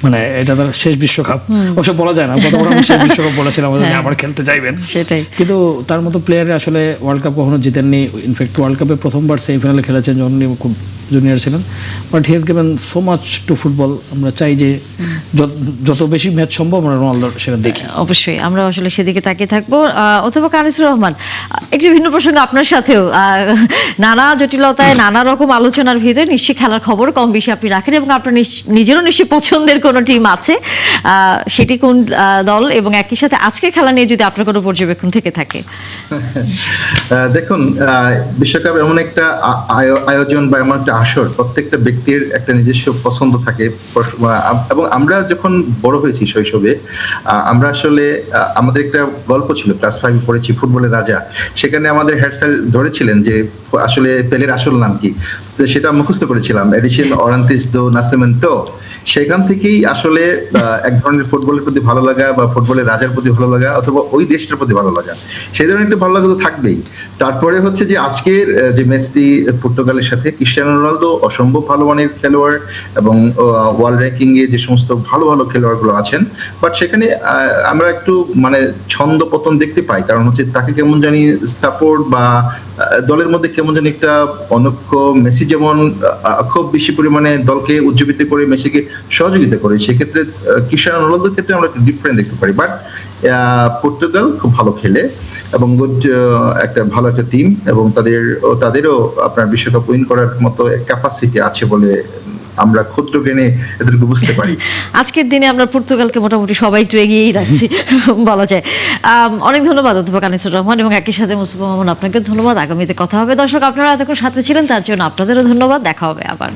মানে এটা তার শেষ বিশ্বকাপ, ওসব বলা যায় না, কতবার আমরা শেষ বিশ্বকাপ বলেছিলাম আবার খেলতে চাইবেন, সেটাই। কিন্তু তার মতো প্লেয়ার আসলে ওয়ার্ল্ড কাপ কখনো জিতেননি। ইনফ্যাক্ট ওয়ার্ল্ড কাপে প্রথমবার সেমিফাইনালে খেলেছেন যখন উনি খুব জুনিয়র ছিলেন, but he has given so much two football. আমরা চাই যে যত বেশি ম্যাচ সম্ভব আমরা রোনালদোর সেটা দেখি। অবশ্যই আমরা আসলে সেদিকে তাকিয়ে থাকবো। অথবা কানিসুর রহমান, একটি ভিন্ন প্রসঙ্গে আপনার সাথেও নানা জটিলতায় নানা রকম আলোচনার ভিতরে নিশ্চয়ই খেলার খবর কম বেশি আপনি রাখেন, এবং আপনার নিজেরও নিশ্চয়ই পছন্দের কোনো টিম আছে, সেটি কোন দল, এবং একই সাথে আজকে খেলা নিয়ে যদি আপনার কোনো পর্যবেক্ষণ থেকে থাকে? দেখুন, বিশ্বকাপ এমন একটা আয়োজন বা এমন একটা আসর প্রত্যেকটা ব্যক্তির একটা নিজস্ব পছন্দ থাকে, এবং আমরা যখন বড় হয়েছি শৈশবে, আমরা আসলে আমাদের একটা গল্প ছিল, ক্লাস 5 পড়েছি, ফুটবলের রাজা। সেখানে আমাদের হেড স্যার ধরেছিলেন যে আসলে পেলের আসল নাম কি, তো সেটা মুখস্থ করেছিলাম, এডিশন অরান্তিস দো নাসিমেন্তো। সেখান থেকেই আসলে এক ধরনের ফুটবলের প্রতি ভালো লাগা, বা ফুটবলের রাজার প্রতি ভালো লাগা, অথবা ওই দেশটার প্রতি ভালো লাগা, সেই ধরনের একটা ভালো লাগা তো থাকবেই। তারপরে হচ্ছে যে আজকের যে ম্যাচটি পর্তুগালের সাথে, ক্রিস্টিয়ানো রোনালদো অসম্ভব ভালো মানের খেলোয়াড়, এবং ওয়ার্ল্ড র্যাঙ্কিং এ যে সমস্ত ভালো ভালো খেলোয়াড়গুলো আছেন, বাট সেখানে আমরা একটু মানে ছন্দ পতন দেখতে পাই। কারণ হচ্ছে তাকে কেমন জানি সাপোর্ট বা দলের মধ্যে কেমন জানি একটা অনৈক্য, মেসি যেমন খুব বেশি পরিমাণে দলকে উজ্জীবিত করে, মেসিকে সহযোগিতা করে, সেক্ষেত্রে ক্রিস্টিয়ানো রোনালদোর ক্ষেত্রে আমরা একটু ডিফারেন্ট দেখতে পারি। বাট পর্তুগাল খুব ভালো খেলে এবং একটা ভালো একটা টিম, এবং তাদেরও আপনার বিশ্বকাপ উইন করার মতো ক্যাপাসিটি আছে বলে আমরা ক্ষুদ্র জ্ঞানে এদেরকে বুঝতে পারি। আজকের দিনে আমরা পর্তুগালকে মোটামুটি সবাই একটু এগিয়েই রাখছি বলা যায়। অনেক ধন্যবাদ অধ্যাপক আনিসুর রহমান, এবং একই সাথে মুস্তফা মামুন, আপনাকে ধন্যবাদ। আগামীতে কথা হবে। দর্শক, আপনারা এতক্ষণ সাথে ছিলেন তার জন্য আপনাদেরও ধন্যবাদ। দেখা হবে আবার।